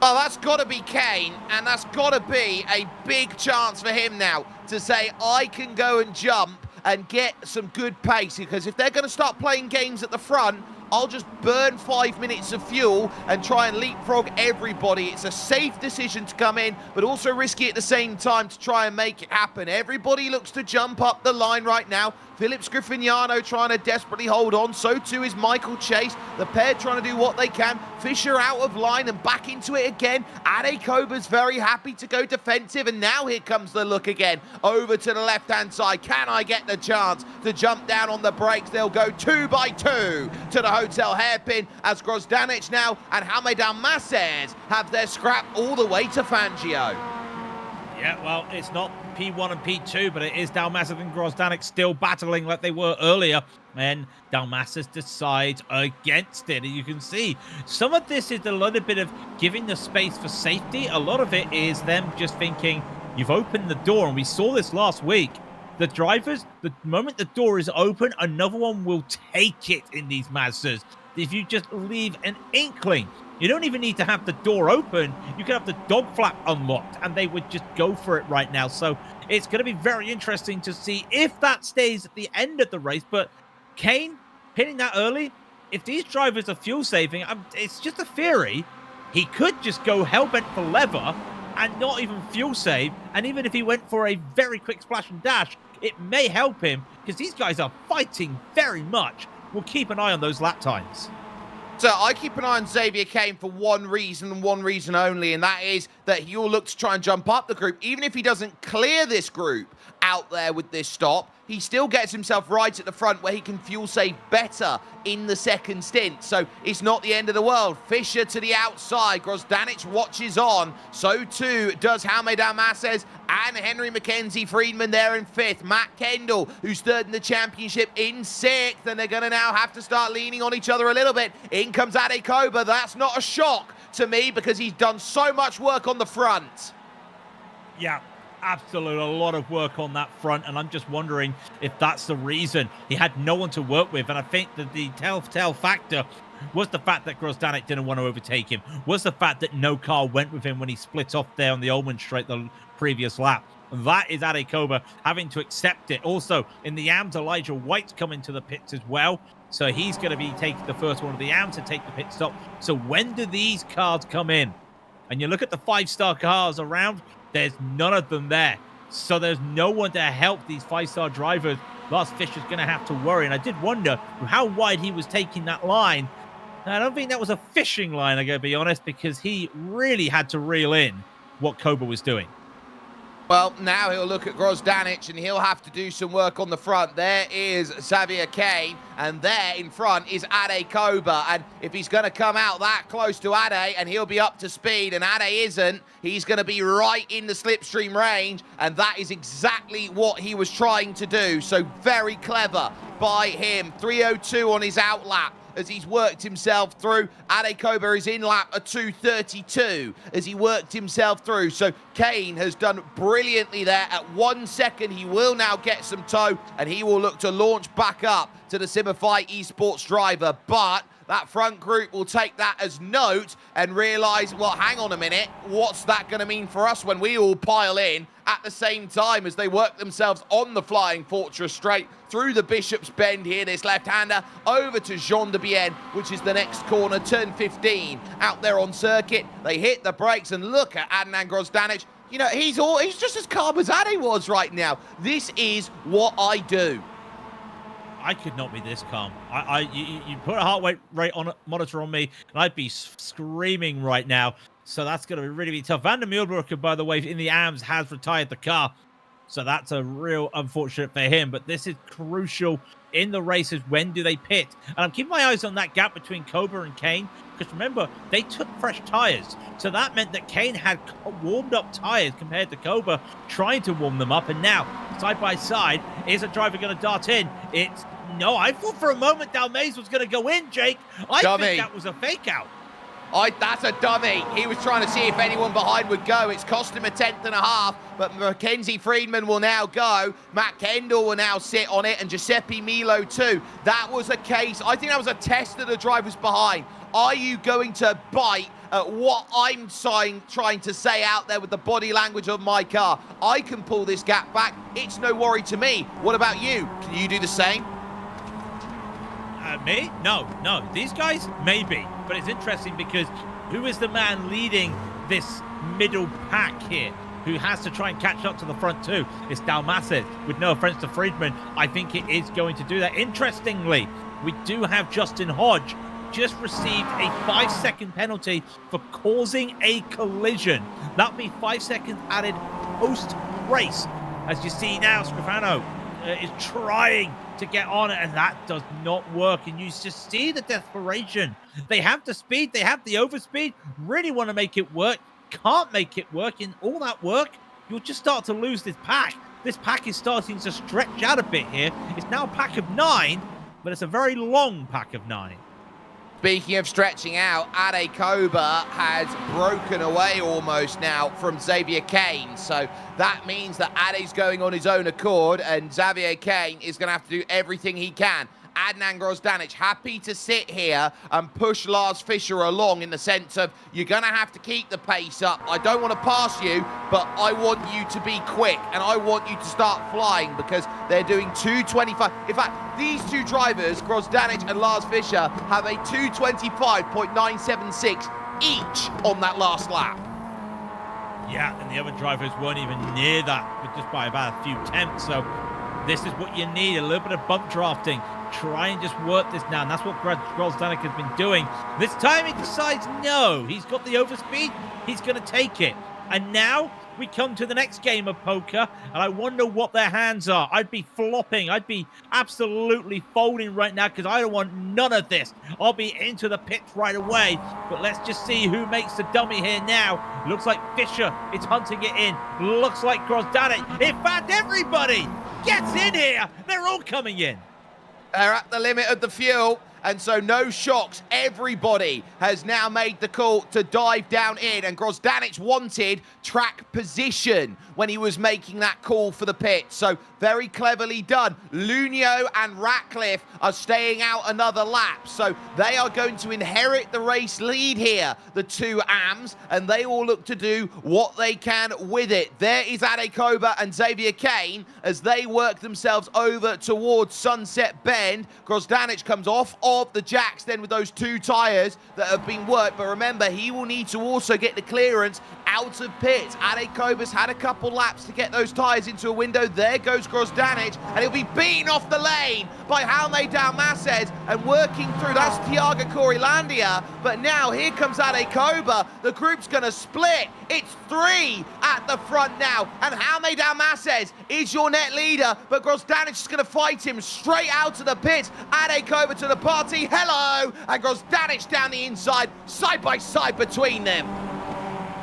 Well, that's got to be Kane, and that's got to be a big chance for him now to say, I can go and jump and get some good pace, because if they're going to start playing games at the front, I'll just burn 5 minutes of fuel and try and leapfrog everybody. It's a safe decision to come in, but also risky at the same time to try and make it happen. Everybody looks to jump up the line right now. Phillips Griffiniano trying to desperately hold on. So too is Michael Chase. The pair trying to do what they can. Fischer out of line and back into it again. Ade Koba's very happy to go defensive, and now here comes the look again. Over to the left-hand side. Can I get the chance to jump down on the brakes? They'll go 2 by 2 to the hotel hairpin as Grozdanic now and Jaime Dalmasses have their scrap all the way to Fangio. Yeah, well, it's not P1 and P2, but it is Dalmassis and Grozdanic still battling like they were earlier. And Dalmassis decides against it. And you can see some of this is a little bit of giving the space for safety. A lot of it is them just thinking, you've opened the door. And we saw this last week. The drivers, the moment the door is open, another one will take it in these Mazdas. If you just leave an inkling, you don't even need to have the door open. You can have the dog flap unlocked, and they would just go for it right now. So it's going to be very interesting to see if that stays at the end of the race. But Kane hitting that early, if these drivers are fuel saving, it's just a theory. He could just go hell-bent for leather and not even fuel save. And even if he went for a very quick splash and dash, it may help him because these guys are fighting very much. We'll keep an eye on those lap times. So I keep an eye on Xavier Kane for one reason and one reason only, and that is that he'll look to try and jump up the group. Even if he doesn't clear this group out there with this stop, he still gets himself right at the front where he can fuel save better in the second stint. So it's not the end of the world. Fisher to the outside. Grozdanic watches on. So too does Jaume Dalmases and Henry Mackenzie Friedman there in fifth. Matt Kendall, who's third in the championship, in sixth. And they're going to now have to start leaning on each other a little bit. In comes Ade Koba. That's not a shock to me because he's done so much work on the front. Yeah. Absolute a lot of work on that front, and I'm just wondering if that's the reason he had no one to work with. And I think that the telltale factor was the fact that Grozdanic didn't want to overtake him, was the fact that no car went with him when he split off there on the Ullman straight the previous lap. That is Ade Koba having to accept it. Also, in the AMS, Elijah White's coming to the pits as well. So he's going to be taking the first one of the AMS to take the pit stop. So when do these cars come in? And you look at the 5-star cars around, there's none of them there. So there's no one to help these 5-star drivers. Lars Fischer's going to have to worry. And I did wonder how wide he was taking that line. And I don't think that was a fishing line, I got to be honest, because he really had to reel in what Koba was doing. Well, now he'll look at Grozdanic and he'll have to do some work on the front. There is Xavier Kane, and there in front is Ade Koba. And if he's going to come out that close to Ade and he'll be up to speed, and Ade isn't, he's going to be right in the slipstream range, and that is exactly what he was trying to do. So very clever by him. 3:02 on his outlap as he's worked himself through. Ade Koba is in lap a 2:32 as he worked himself through. So Kane has done brilliantly there. At 1 second, he will now get some tow, and he will look to launch back up to the Simify Esports driver. But that front group will take that as note and realise, well, hang on a minute, what's that going to mean for us when we all pile in at the same time as they work themselves on the Flying Fortress straight through the Bishop's Bend here, this left-hander, over to Jean de Bienne, which is the next corner, turn 15, out there on circuit. They hit the brakes, and look at Adnan Grozdanic. You know, he's just as calm as Ade was right now. This is what I do. I could not be this calm. You put a heart rate on monitor on me, and I'd be screaming right now. So that's going to really be tough. Van der Mielbrugge, by the way, in the AMS has retired the car. So that's a real unfortunate for him. But this is crucial in the races. When do they pit? And I'm keeping my eyes on that gap between Koba and Kane. Because remember, they took fresh tyres. So that meant that Kane had warmed up tyres compared to Koba, trying to warm them up. And now, side by side, is a driver going to dart in? No, I thought for a moment Dalmaze was going to go in, Jake. I think that was a fake out. That's a dummy. He was trying to see if anyone behind would go. It's cost him a 10th and a half, but Mackenzie Friedman will now go. Matt Kendall will now sit on it, and Giuseppe Milo too. That was a case. I think that was a test of the drivers behind. Are you going to bite at what I'm trying to say out there with the body language of my car? I can pull this gap back. It's no worry to me. What about you? Can you do the same? Me? No. These guys? Maybe. But it's interesting because who is the man leading this middle pack here? Who has to try and catch up to the front too? It's Dalmases. With no offense to Friedman, I think it is going to do that. Interestingly, we do have Justin Hodge just received a 5-second penalty for causing a collision. That'll be 5 seconds added post-race. As you see now, Scrifano is trying to get on it, and that does not work. And you just see the desperation. They have the speed, they have the overspeed, really want to make it work, can't make it work. In all that work, you'll just start to lose this pack. This pack is starting to stretch out a bit here. It's now a pack of 9, but it's a very long pack of 9. Speaking of stretching out, Ade Koba has broken away almost now from Xavier Kane. So that means that Ade's going on his own accord, and Xavier Kane is going to have to do everything he can. Adnan Grozdanic happy to sit here and push Lars Fischer along in the sense of, you're going to have to keep the pace up. I don't want to pass you, but I want you to be quick, and I want you to start flying, because they're doing 2:25. In fact, these two drivers, Grozdanic and Lars Fischer, have a 2:25.976 each on that last lap. Yeah, and the other drivers weren't even near that, but just by about a few tenths. So this is what you need, a little bit of bump drafting. Try and just work this now, and that's what Grozdanic has been doing. This time he decides no, he's got the overspeed, he's going to take it. And now we come to the next game of poker, and I wonder what their hands are. I'd be flopping, I'd be absolutely folding right now, because I don't want none of this. I'll be into the pits right away, but let's just see who makes the dummy here now. Looks like Fischer is hunting it in. Looks like Grozdanic. In fact, everybody gets in here. They're all coming in. They're at the limit of the fuel, and so no shocks. Everybody has now made the call to dive down in, and Grozdanic wanted track position when he was making that call for the pit. So very cleverly done. Lunio and Ratcliffe are staying out another lap, so they are going to inherit the race lead here, the two AMs, and they all look to do what they can with it. There is Ade Koba and Xavier Kane as they work themselves over towards Sunset Bend. Grozdanic comes off of the jacks then with those two tyres that have been worked, but remember, he will need to also get the clearance out of pits. Ade Koba's had a couple laps to get those tyres into a window. There goes Grozdanic, and he'll be beaten off the lane by Jaume Dalmases and working through. That's Tiago Corilandia, but now here comes Ade Koba. The group's going to split. It's three at the front now, and Jaume Dalmases is your net leader, but Grozdanic is going to fight him straight out to the pits. Ade Koba to the party, hello, and Grozdanic down the inside, side by side between them.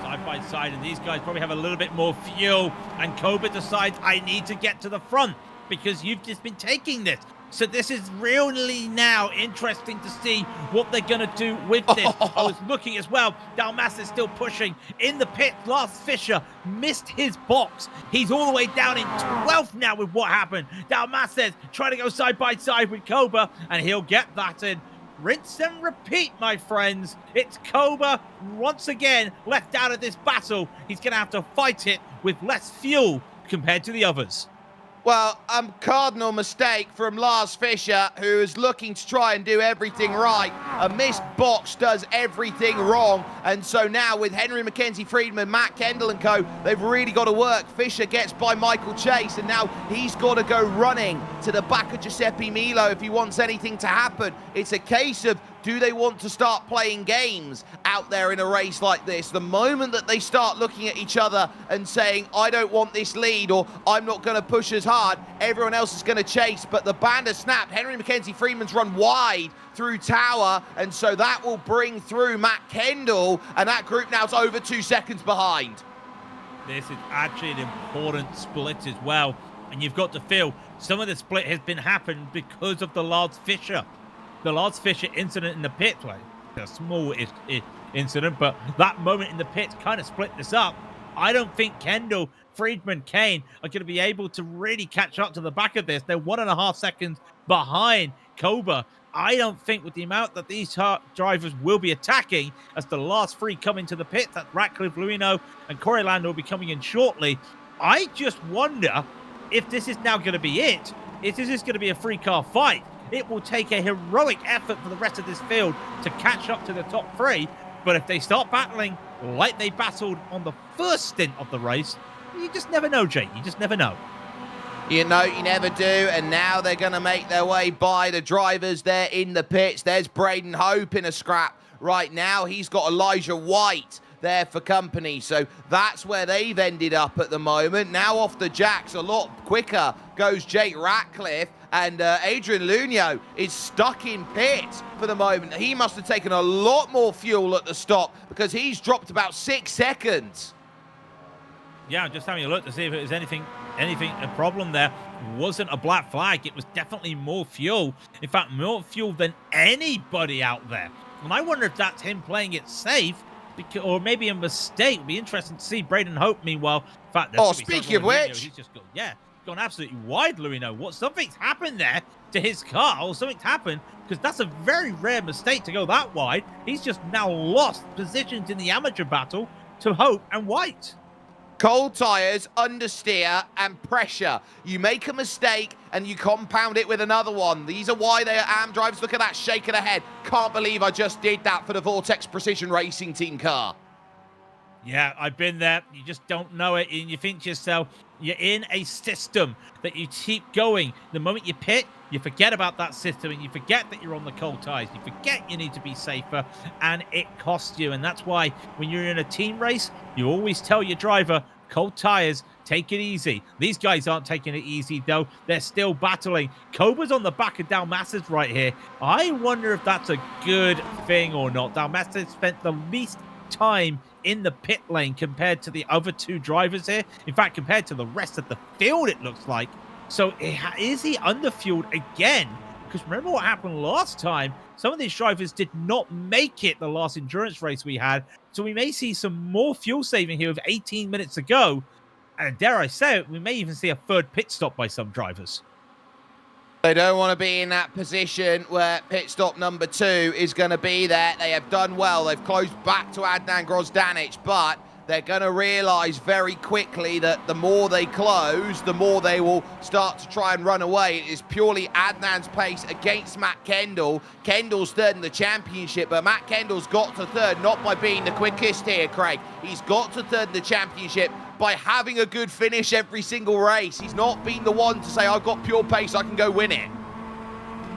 Side by side, and these guys probably have a little bit more fuel, and Koba decides, I need to get to the front because you've just been taking this. So this is really now interesting to see what they're going to do with this. I was looking as well. Dalmas is still pushing in the pit. Lars Fischer missed his box. He's all the way down in 12th now with what happened. Dalmas says, trying to go side by side with Koba, and he'll get that in. Rinse and repeat, my friends. It's Koba once again left out of this battle. He's going to have to fight it with less fuel compared to the others. Well, cardinal mistake from Lars Fischer, who is looking to try and do everything right. A missed box does everything wrong. And so now with Henry Mackenzie Friedman, Matt Kendall and co, they've really got to work. Fischer gets by Michael Chase, and now he's got to go running to the back of Giuseppe Milo if he wants anything to happen. It's a case of, do they want to start playing games out there in a race like this? The moment that they start looking at each other and saying, I don't want this lead, or I'm not going to push as hard, everyone else is going to chase. But the band has snapped. Henry Mackenzie Freeman's run wide through Tower, and so that will bring through Matt Kendall, and that group now is over 2 seconds behind. This is actually an important split as well, and you've got to feel some of the split has been happened because of the Lars Fischer. The Lars Fischer incident in the pit, like a small incident, but that moment in the pits kind of split this up. I don't think Kendall, Friedman, Kane are going to be able to really catch up to the back of this. They're 1.5 seconds behind Koba. I don't think with the amount that these drivers will be attacking as the last three come into the pits, that Ratcliffe, Luino, and Coriolano will be coming in shortly. I just wonder if this is now going to be it. If this is going to be a three-car fight. It will take a heroic effort for the rest of this field to catch up to the top three. But if they start battling like they battled on the first stint of the race, you just never know, Jake. You just never know. You know, you never do. And now they're going to make their way by the drivers there in the pits. There's Braden Hope in a scrap right now. He's got Elijah White there for company. So that's where they've ended up at the moment. Now off the jacks a lot quicker goes Jake Ratcliffe. And Adrian Lunio is stuck in pits for the moment. He must have taken a lot more fuel at the stop because he's dropped about 6 seconds. Yeah, I'm just having a look to see if it was anything a problem there. It wasn't a black flag. It was definitely more fuel. In fact, more fuel than anybody out there. And I wonder if that's him playing it safe, or maybe a mistake. It'd be interesting to see. Braden Hope, meanwhile. In fact, speaking of which, he's just gone absolutely wide, Luino. Something's happened there to his car, or something's happened, because that's a very rare mistake to go that wide. He's just now lost positions in the amateur battle to Hope and White. Cold tyres, understeer, and pressure. You make a mistake and you compound it with another one. These are why they are AM drivers. Look at that, shaking her head. Can't believe I just did that for the Vortex Precision Racing Team car. Yeah, I've been there. You just don't know it, and you think to yourself, you're in a system that you keep going. The moment you pit, you forget about that system, and you forget that you're on the cold tyres. You forget you need to be safer, and it costs you. And that's why when you're in a team race, you always tell your driver, cold tyres, take it easy. These guys aren't taking it easy, though. They're still battling. Koba's on the back of Dalmas's right here. I wonder if that's a good thing or not. Dalmas spent the least time in the pit lane compared to the other two drivers here. In fact, compared to the rest of the field, it looks like. So is he underfueled again? Because remember what happened last time? Some of these drivers did not make it the last endurance race we had. So we may see some more fuel saving here with 18 minutes to go. And dare I say it, we may even see a third pit stop by some drivers. They don't want to be in that position where pit stop number 2 is going to be there. They have done well. They've closed back to Adnan Grozdanic, but they're going to realise very quickly that the more they close, the more they will start to try and run away. It is purely Adnan's pace against Matt Kendall. Kendall's third in the championship, but Matt Kendall's got to third, not by being the quickest here, Craig. He's got to third in the championship by having a good finish every single race. He's not been the one to say, I've got pure pace, I can go win it.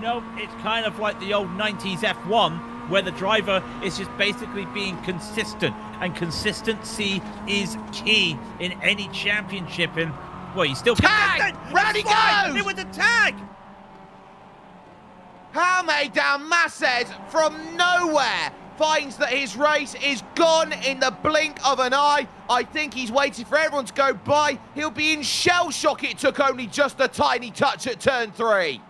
No, it's kind of like the old 90s F1, where the driver is just basically being consistent, and consistency is key in any championship. And well, you still tag. Round he goes. It was a tag. Jaume Dalmas's from nowhere finds that his race is gone in the blink of an eye. I think he's waiting for everyone to go by. He'll be in shell shock. It took only just a tiny touch at turn 3.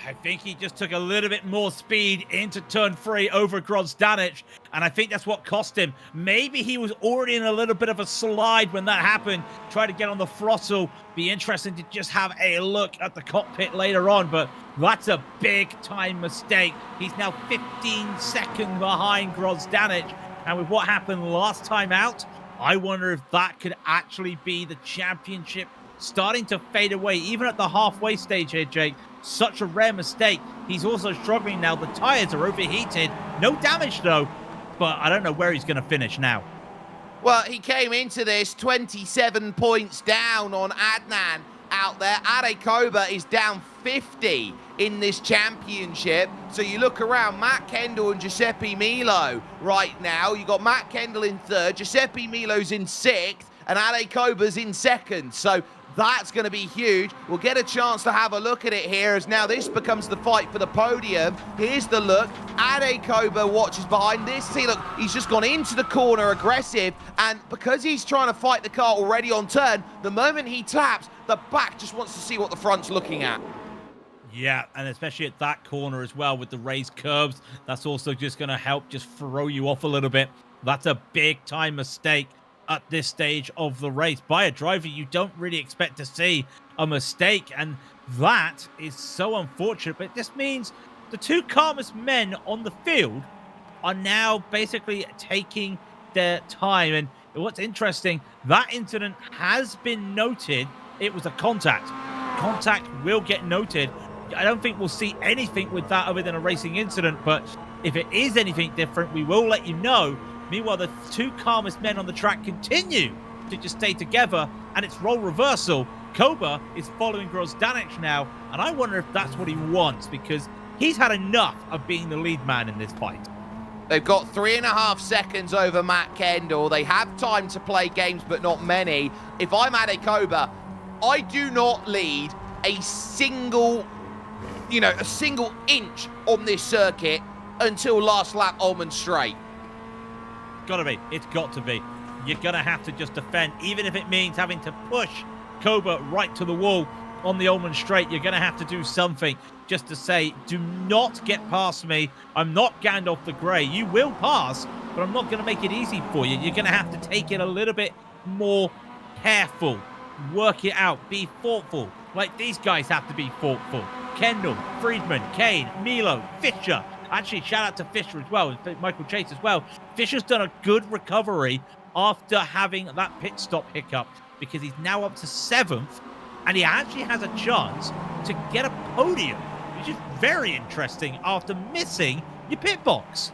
I think he just took a little bit more speed into turn 3 over Grozdanic, and I think that's what cost him. Maybe he was already in a little bit of a slide when that happened, tried to get on the throttle. Be interesting to just have a look at the cockpit later on, but that's a big-time mistake. He's now 15 seconds behind Grozdanic, and with what happened last time out, I wonder if that could actually be the championship starting to fade away, even at the halfway stage here, Jake. Such a rare mistake. He's also struggling now. The tires are overheated. No damage, though. But I don't know where he's going to finish now. Well, he came into this 27 points down on Adnan out there. Ade Koba is down 50 in this championship. So you look around, Matt Kendall and Giuseppe Milo right now. You got Matt Kendall in 3rd, Giuseppe Milo's in 6th, and Ade Koba's in 2nd. So that's going to be huge. We'll get a chance to have a look at it here as now this becomes the fight for the podium. Here's the look. Ade Koba watches behind this. See, look, he's just gone into the corner aggressive, and because he's trying to fight the car already on turn, the moment he taps, the back just wants to see what the front's looking at. Yeah, and especially at that corner as well with the raised curbs, that's also just going to help just throw you off a little bit. That's a big-time mistake at this stage of the race by a driver you don't really expect to see a mistake, and that is so unfortunate. But this means the two calmest men on the field are now basically taking their time. And what's interesting, that incident has been noted. It was a contact. Contact will get noted. I don't think we'll see anything with that other than a racing incident, but if it is anything different, we will let you know. Meanwhile, the two calmest men on the track continue to just stay together, and it's role reversal. Koba is following Grozdanic now, and I wonder if that's what he wants, because he's had enough of being the lead man in this fight. They've got 3.5 seconds over Matt Kendall. They have time to play games, but not many. If I'm Ade Koba, I do not lead a single inch on this circuit until last lap Ullman Straight. Gotta be. It's got to be. You're gonna have to just defend, even if it means having to push Koba right to the wall. on the Ullman Straight, you're going to have to do something just to say, do not get past me. I'm not Gandalf the Grey. You will pass, but I'm not going to make it easy for you. You're going to have to take it a little bit more careful. Work it out. Be thoughtful. Like these guys have to be thoughtful. Kendall, Friedman, Kane, Milo, Fisher. Actually, shout out to Fisher as well, Michael Chase as well. Fisher's done a good recovery after having that pit stop hiccup because he's now up to 7th and he actually has a chance to get a podium, which is very interesting after missing your pit box.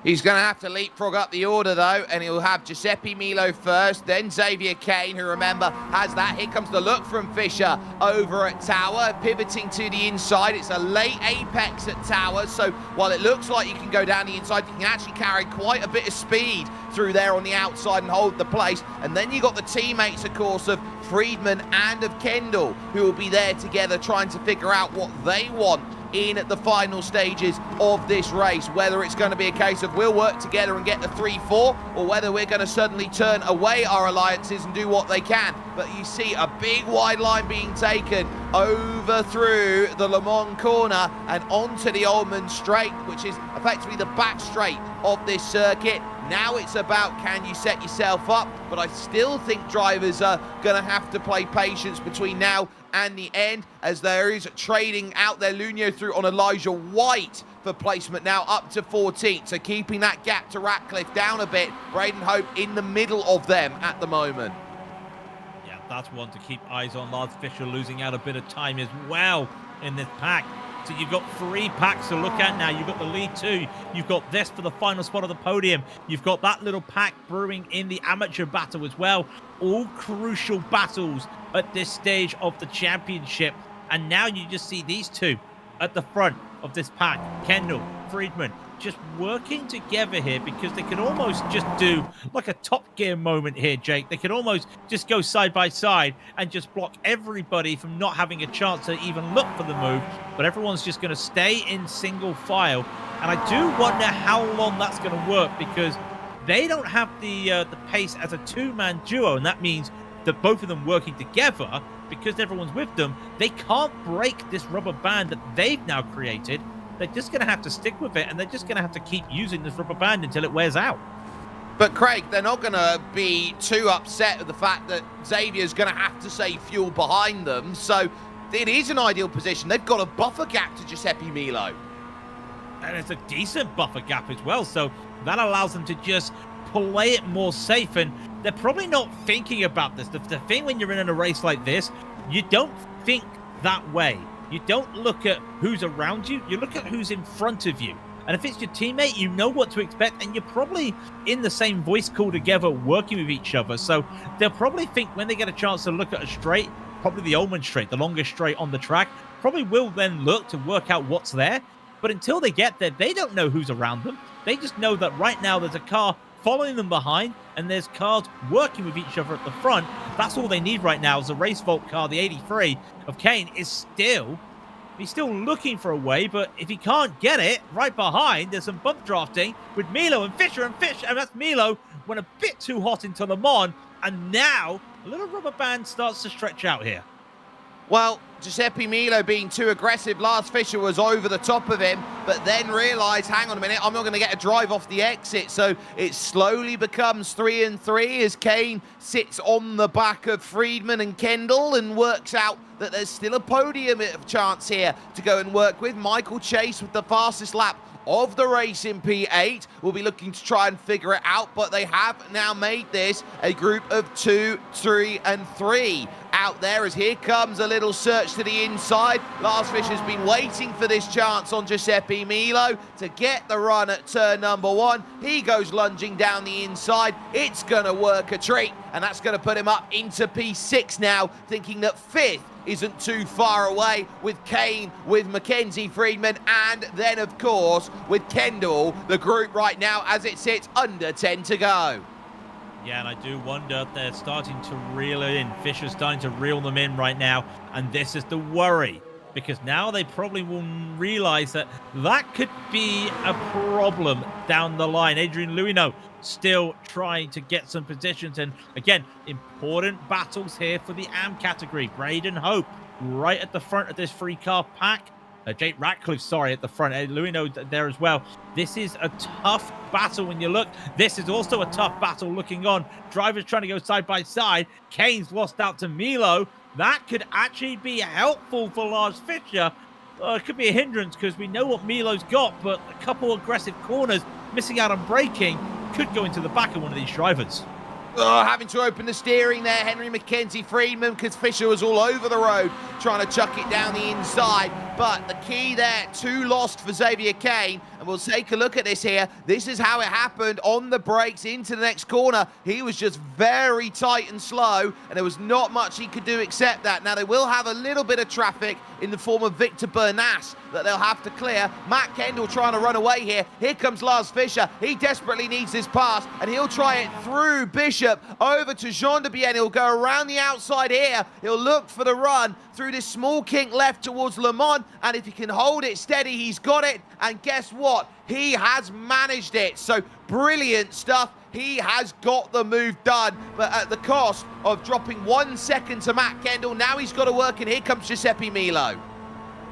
He's going to have to leapfrog up the order, though, and he'll have Giuseppe Milo first, then Xavier Kane, who, remember, has that. Here comes the look from Fisher over at Tower, pivoting to the inside. It's a late apex at Tower, so while it looks like you can go down the inside, you can actually carry quite a bit of speed through there on the outside and hold the place. And then you got the teammates, of course, of Friedman and of Kendall, who will be there together trying to figure out what they want in the final stages of this race, whether it's going to be a case of we'll work together and get the 3-4, or whether we're going to suddenly turn away our alliances and do what they can. But you see a big wide line being taken over through the Le Mans corner and onto the Ullman Straight, which is effectively the back straight of this circuit. Now it's about, can you set yourself up? But I still think drivers are going to have to play patience between now and the end, as there is trading out there. Lunio through on Elijah White for placement now up to 14th. So keeping that gap to Ratcliffe down a bit. Braden Hope in the middle of them at the moment. Yeah, that's one to keep eyes on. Lars Fisher losing out a bit of time as well in this pack. So you've got 3 packs to look at now. You've got the lead 2. You've got this for the final spot of the podium. You've got that little pack brewing in the amateur battle as well. All crucial battles at this stage of the championship. And now you just see these 2 at the front of this pack. Kendall, Friedman, just working together here because they can almost just do like a Top Gear moment here, Jake. They can almost just go side by side and just block everybody from not having a chance to even look for the move. But everyone's just going to stay in single file. And I do wonder how long that's going to work because they don't have the pace as a 2-man duo. And that means that both of them working together, because everyone's with them, they can't break this rubber band that they've now created. They're just going to have to stick with it, and they're just going to have to keep using this rubber band until it wears out. But Craig, they're not going to be too upset with the fact that Xavier's going to have to save fuel behind them. So it is an ideal position. They've got a buffer gap to Giuseppe Milo. And it's a decent buffer gap as well. So that allows them to just play it more safe. And they're probably not thinking about this. The thing when you're in a race like this, you don't think that way. You don't look at who's around you. You look at who's in front of you. And if it's your teammate, you know what to expect. And you're probably in the same voice call together, working with each other. So they'll probably think when they get a chance to look at a straight, probably the Ullman Straight, the longest straight on the track, probably will then look to work out what's there. But until they get there, they don't know who's around them. They just know that right now there's a car following them behind, and there's cars working with each other at the front. That's all they need right now is a race vault car. The 83 of Kane is he's still looking for a way, but if he can't get it, right behind, there's some bump drafting with Milo and Fisher, and that's Milo went a bit too hot into Le Mans, and now a little rubber band starts to stretch out here. Well, Giuseppe Milo being too aggressive, Lars Fisher was over the top of him, but then realised, hang on a minute, I'm not going to get a drive off the exit. So it slowly becomes 3-3 as Kane sits on the back of Friedman and Kendall and works out that there's still a podium chance here to go and work with. Michael Chase with the fastest lap of the race in P8 will be looking to try and figure it out, but they have now made this a group of 2, 3, and 3 out there, as here comes a little search to the inside. Lars Fisher's been waiting for this chance on Giuseppe Milo to get the run at turn number 1. He goes lunging down the inside. It's going to work a treat, and that's going to put him up into P6 now, thinking that 5th isn't too far away with Kane, with Mackenzie Friedman, and then, of course, with Kendall. The group right now, as it sits, under 10 to go. Yeah, and I do wonder if they're starting to reel it in. Fisher's starting to reel them in right now, and this is the worry, because now they probably will realize that that could be a problem down the line. Adrian Luino still trying to get some positions, and again, important battles here for the AM category. Braden Hope right at the front of this three-car pack. Jake Ratcliffe, sorry, at the front. Luino there as well. This is a tough battle when you look. This is also a tough battle looking on. Drivers trying to go side by side. Kane's lost out to Milo. That could actually be helpful for Lars Fischer. It could be a hindrance because we know what Milo's got, but a couple aggressive corners, missing out on braking, could go into the back of one of these drivers. Oh, having to open the steering there, Henry Mackenzie Friedman, because Fischer was all over the road trying to chuck it down the inside. But the key there, 2 lost for Xavier Kane. And we'll take a look at this here. This is how it happened on the brakes into the next corner. He was just very tight and slow, and there was not much he could do except that. Now, they will have a little bit of traffic in the form of Victor Bernas that they'll have to clear. Matt Kendall trying to run away here. Here comes Lars Fischer. He desperately needs this pass, and he'll try it through Bishop over to Jean de Bienne. He'll go around the outside here. He'll look for the run through this small kink left towards Le Mans, and if he can hold it steady, he's got it. And guess what? He has managed it. So brilliant stuff. He has got the move done, but at the cost of dropping 1 second to Matt Kendall. Now he's got to work, and here comes Giuseppe Milo.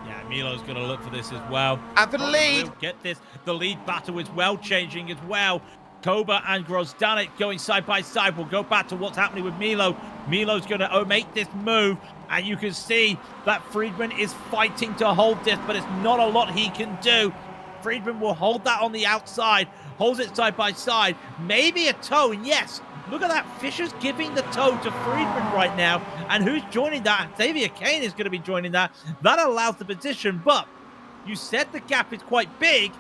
Yeah, Milo's going to look for this as well. And for the lead. We'll get this. The lead battle is well changing as well. Koba and Grosdanic going side by side. We'll go back to what's happening with Milo. Milo's going to make this move, and you can see that Friedman is fighting to hold this, but it's not a lot he can do. Friedman will hold that on the outside, holds it side by side, maybe a toe, and yes, look at that. Fischer's giving the toe to Friedman right now, and who's joining that? Xavier Kane is going to be joining that. That allows the position, but you said the gap is quite big.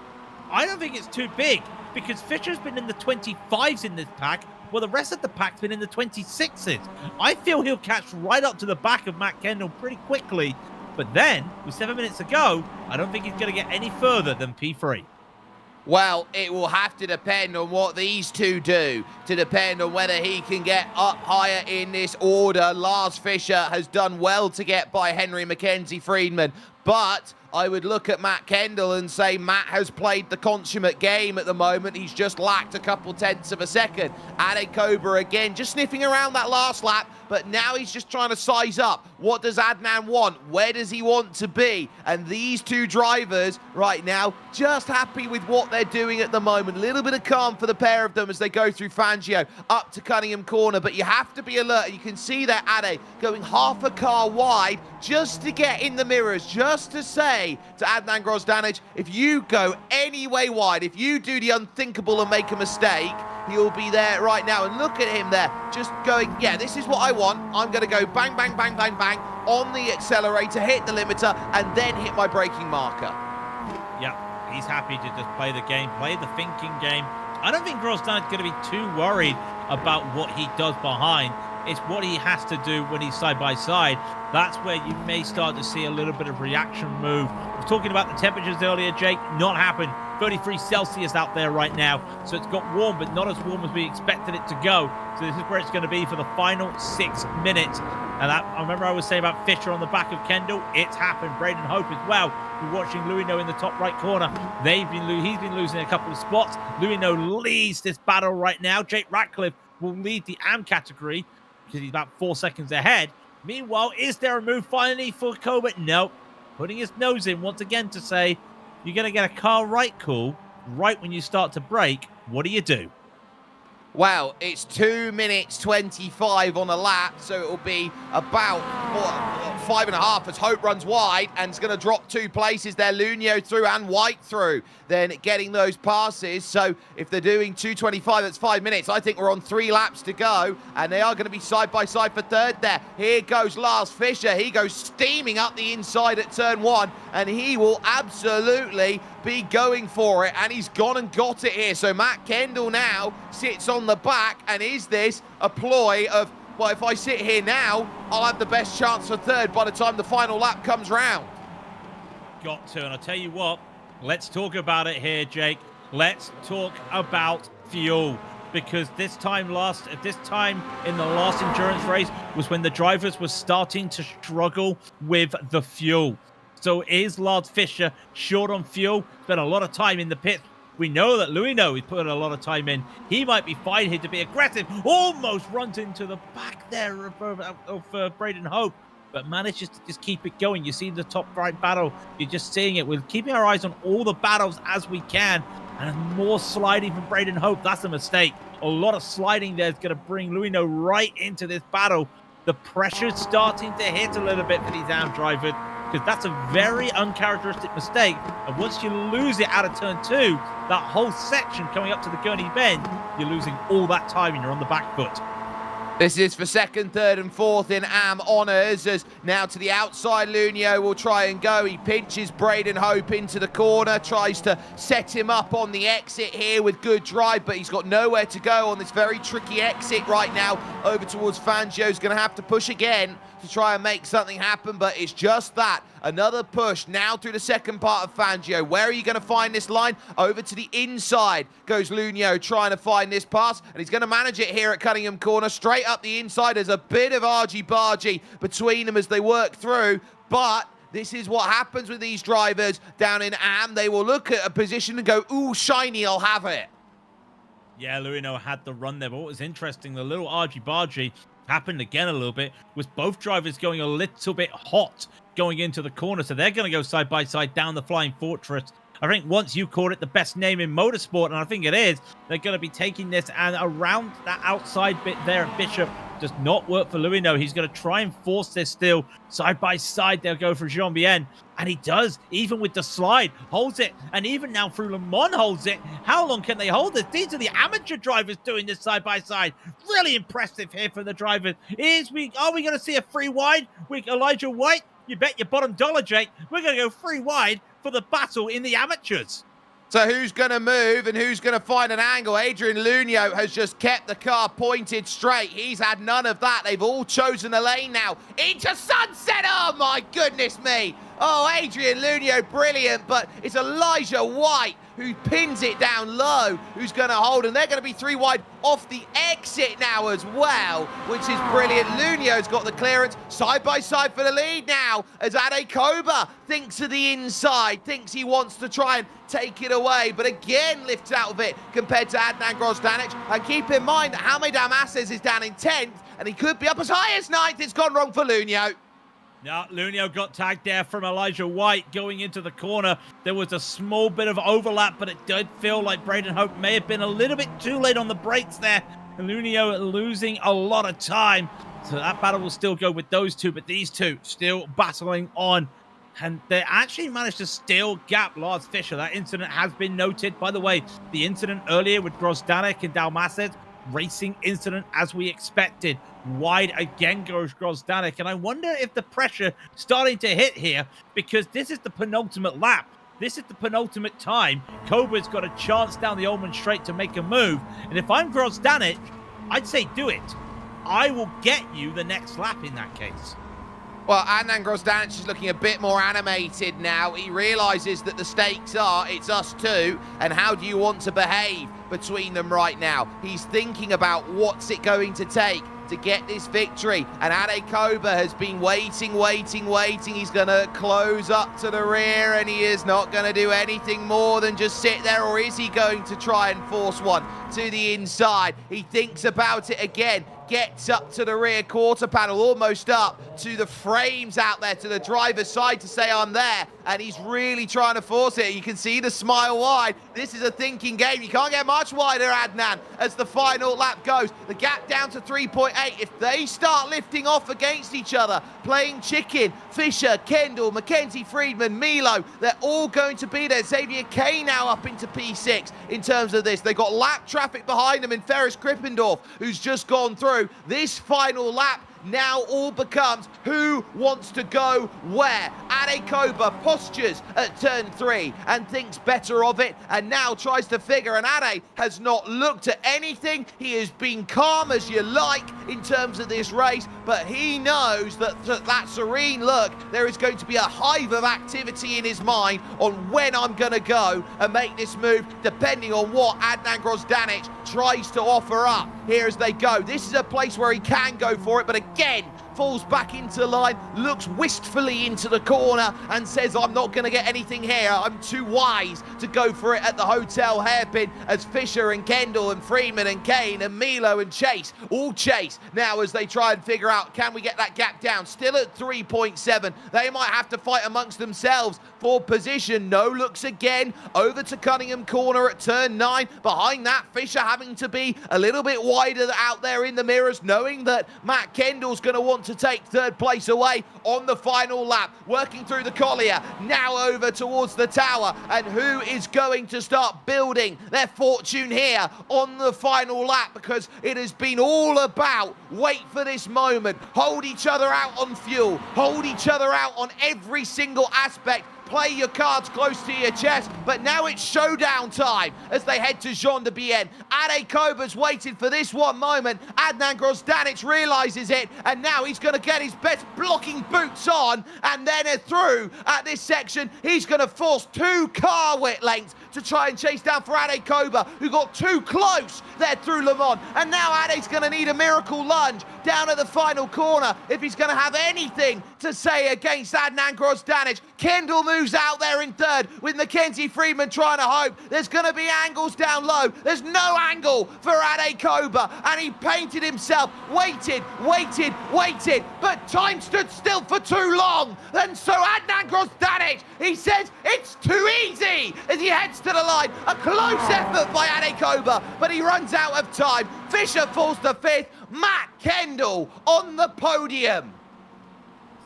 I don't think it's too big, because Fischer's been in the 25s in this pack, while the rest of the pack's been in the 26s. I feel he'll catch right up to the back of Matt Kendall pretty quickly, but then, with 7 minutes to go, I don't think he's going to get any further than P3. Well, it will have to depend on what these two do, to depend on whether he can get up higher in this order. Lars Fischer has done well to get by Henry Mackenzie Friedman, but I would look at Matt Kendall and say Matt has played the consummate game at the moment. He's just lacked a couple tenths of a second. Ade Cobra again, just sniffing around that last lap, but now he's just trying to size up. What does Adnan want? Where does he want to be? And these two drivers right now, just happy with what they're doing at the moment. A little bit of calm for the pair of them as they go through Fangio up to Cunningham Corner, but you have to be alert. You can see that Ade going half a car wide just to get in the mirrors, just to say to Adnan Grozdanic, if you go any way wide, if you do the unthinkable and make a mistake, he'll be there right now. And look at him there, just going, yeah, this is what I want. I'm going to go bang, bang, bang, bang, bang on the accelerator, hit the limiter, and then hit my braking marker. Yeah, he's happy to just play the game, play the thinking game. I don't think Grosdanic's going to be too worried about what he does behind. It's what he has to do when he's side by side. That's where you may start to see a little bit of reaction move. I was talking about the temperatures earlier, Jake. Not happened. 33 Celsius out there right now. So it's got warm, but not as warm as we expected it to go. So this is where it's going to be for the final 6 minutes. And that, I remember I was saying about Fischer on the back of Kendall. It's happened. Braden Hope as well. We're watching Luino in the top right corner. He's been losing a couple of spots. Luino leads this battle right now. Jake Ratcliffe will lead the AM category because he's about 4 seconds ahead. Meanwhile, is there a move finally for Kobe? No. Putting his nose in once again to say, you're going to get a car right call right when you start to brake. What do you do? Well, it's 2 minutes 25 on a lap, so it'll be about 5.5 as Hope runs wide and it's going to drop 2 places there. Lunio through and White through, then getting those passes. So if they're doing 2:25, that's 5 minutes. I think we're on 3 laps to go, and they are going to be side by side for third there. Here goes Lars Fischer. He goes steaming up the inside at turn 1, and he will absolutely be going for it, and he's gone and got it here. So Matt Kendall now sits on the back, and is this a ploy of, well, if I sit here now, I'll have the best chance for third by the time the final lap comes round? Got to, and I'll tell you what, let's talk about it here, Jake. Let's talk about fuel, because this time in the last endurance race was when the drivers were starting to struggle with the fuel. So is Lars Fischer short on fuel? Spent a lot of time in the pits. We know that Luino is putting a lot of time in. He might be fine here to be aggressive. Almost runs into the back there of Braden Hope. but manages to just keep it going. You see the top right battle, you're just seeing it. We're keeping our eyes on all the battles as we can, and more sliding from Braden Hope. That's a mistake. A lot of sliding there is going to bring Luino right into this battle. The pressure's starting to hit a little bit for these AM drivers, because that's a very uncharacteristic mistake. And once you lose it out of turn 2, that whole section coming up to the Gurney Bend, you're losing all that time and you're on the back foot. This is for second, third, and fourth in AM honours. As now to the outside, Lunio will try and go. He pinches Braden Hope into the corner, tries to set him up on the exit here with good drive, but he's got nowhere to go on this very tricky exit right now. Over towards Fangio's going to have to push again to try and make something happen, but it's just that. Another push now through the second part of Fangio. Where are you going to find this line? Over to the inside goes Lunio trying to find this pass, and he's going to manage it here at Cunningham Corner. Straight up the inside. There's a bit of argy-bargy between them as they work through, but this is what happens with these drivers down in AM. They will look at a position and go, ooh, shiny, I'll have it. Yeah, Luino had the run there, but what was interesting, the little argy-bargy happened again a little bit, was both drivers going a little bit hot going into the corner, so they're going to go side by side down the Flying Fortress. I think once you called it the best name in motorsport, and I think it is, they're going to be taking this, and around that outside bit there at Bishop does not work for Luino. He's going to try and force this still. Side by side, they'll go for Jean-Bien, and he does, even with the slide, holds it, and even now through Le Mans holds it. How long can they hold this? These are the amateur drivers doing this side by side. Really impressive here for the drivers. Are we going to see a free wide with Elijah White? You bet your bottom dollar, Jake. We're going to go free wide for the battle in the amateurs. So who's going to move and who's going to find an angle? Adrian Lunio has just kept the car pointed straight. He's had none of that. They've all chosen a lane now. Into sunset! Oh, my goodness me. Oh, Adrian Lunio, brilliant. But it's Elijah White who pins it down low, who's going to hold. And they're going to be three wide off the exit now as well, which is brilliant. Lunio's got the clearance. Side by side for the lead now as Ade Koba thinks of the inside, thinks he wants to try and take it away, but again lifts out of it compared to Adnan Grozdanic. And keep in mind that Hamid Amasses is down in 10th, and he could be up as high as 9th. It's gone wrong for Lunio. Now, Lunio got tagged there from Elijah White going into the corner. There was a small bit of overlap, but it did feel like Braden Hope may have been a little bit too late on the brakes there. And Lunio losing a lot of time. So that battle will still go with those two, but these two still battling on. And they actually managed to still gap Lars Fischer. That incident has been noted. By the way, the incident earlier with Grozdanic and Dalmased, racing incident as we expected. Wide again goes Grozdanic, and I wonder if the pressure starting to hit here, because this is the penultimate lap. This is the penultimate time. Koba's got a chance down the Ullman Straight to make a move, and if I'm Grozdanic, I'd say do it. I will get you the next lap in that case. Well, Adnan Grozdanic is looking a bit more animated now. He realises that the stakes are, it's us two, and how do you want to behave between them right now? He's thinking about what's it going to take to get this victory, and Ade Koba has been waiting. He's going to close up to the rear, and he is not going to do anything more than just sit there, or is he going to try and force one to the inside? He thinks about it again, gets up to the rear quarter panel, almost up to the frames out there to the driver's side to say I'm there, and he's really trying to force it. You can see the smile wide. This is a thinking game. You can't get much wider, Adnan, as the final lap goes. The gap down to 3.8. If they start lifting off against each other, playing chicken, Fischer, Kendall, Mackenzie, Friedman, Milo, they're all going to be there. Xavier K now up into P6 in terms of this. They've got lap traffic behind them in Ferris Krippendorf, who's just gone through. This final lap now all becomes who wants to go where. Ade Koba postures at turn 3 and thinks better of it, and now tries to figure, and Ade has not looked at anything. He has been calm as you like in terms of this race, but he knows that that serene look, there is going to be a hive of activity in his mind on when I'm going to go and make this move, depending on what Adnan Grozdanic tries to offer up here as they go. This is a place where he can go for it, but again, falls back into line, looks wistfully into the corner and says, I'm not going to get anything here. I'm too wise to go for it at the hotel hairpin, as Fisher and Kendall and Freeman and Kane and Milo and Chase all chase now as they try and figure out, can we get that gap down? Still at 3.7. They might have to fight amongst themselves for position. No looks again over to Cunningham corner at turn 9. Behind that, Fisher having to be a little bit wider out there in the mirrors, knowing that Matt Kendall's going to want to take third place away on the final lap. Working through the Collier, now over towards the tower, and who is going to start building their fortune here on the final lap, because it has been all about wait for this moment, hold each other out on fuel, hold each other out on every single aspect, play your cards close to your chest, but now it's showdown time as they head to Jean de Bienne. Ade Kober's waited for this one moment. Adnan Grozdanic realizes it, and now he's going to get his best blocking boots on, and then through at this section, he's going to force 2 car width lengths to try and chase down for Ade Kober, who got too close there through Le Mans. And now Ade's going to need a miracle lunge down at the final corner if he's going to have anything to say against Adnan Grozdanic. Kendall moves out there in third with Mackenzie Freeman trying to hope. There's going to be angles down low. There's no angle for Ade Kober, and he painted himself, waited, but time stood still for too long. And so Adnan Grozdanic, he says it's too easy as he heads to the line. A close effort by Ade Kober, but he runs out of time. Fisher falls to 5th. Matt Kendall on the podium.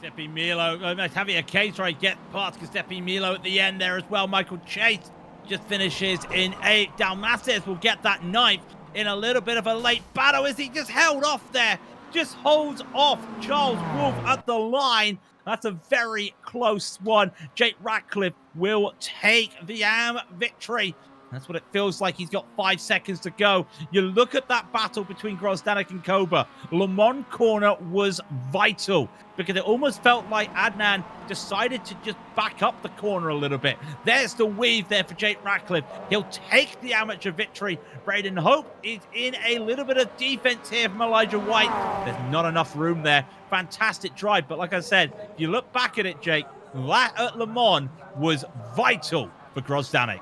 Giuseppe Milo, having a case where I get past Giuseppe Milo at the end there as well. Michael Chase just finishes in 8th. Dalmases will get that 9th in a little bit of a late battle as he just held off there. Just holds off Charles Wolfe at the line. That's a very close one. Jake Ratcliffe will take the victory. That's what it feels like. He's got 5 seconds to go. You look at that battle between Grozdanic and Kober. Le Mans corner was vital because it almost felt like Adnan decided to just back up the corner a little bit. There's the weave there for Jake Ratcliffe. He'll take the amateur victory. Braden Hope is in a little bit of defense here from Elijah White. There's not enough room there. Fantastic drive. But like I said, if you look back at it, Jake, that at Le Mans was vital for Grozdanic.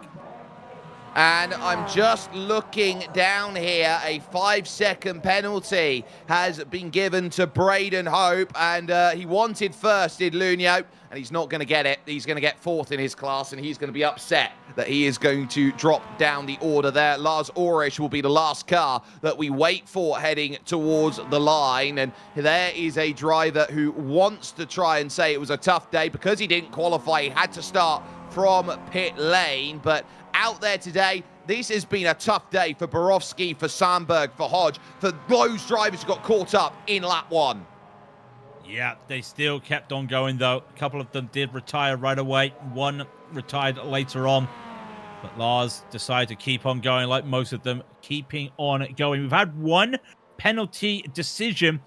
And I'm just looking down here. A 5-second penalty has been given to Braden Hope, and he wanted first, did Lunio, and he's not going to get it. He's going to get 4th in his class, and he's going to be upset that he is going to drop down the order there. Lars Ulrich will be the last car that we wait for heading towards the line, and there is a driver who wants to try and say it was a tough day because he didn't qualify. He had to start from pit lane, but out there today, this has been a tough day for Borowski, for Sandberg, for Hodge, for those drivers who got caught up in lap 1. Yeah, they still kept on going, though. A couple of them did retire right away. One retired later on. But Lars decided to keep on going, like most of them, keeping on going. We've had one penalty decision,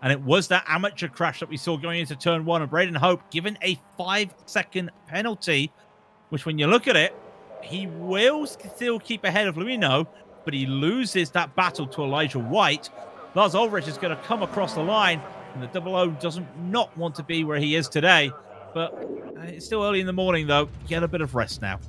and it was that amateur crash that we saw going into turn 1. And Braden Hope given a 5-second penalty, which when you look at it, he will still keep ahead of Luino, but he loses that battle to Elijah White. Lars Ulrich is going to come across the line, and the 00 doesn't not want to be where he is today. But it's still early in the morning, though. Get a bit of rest now.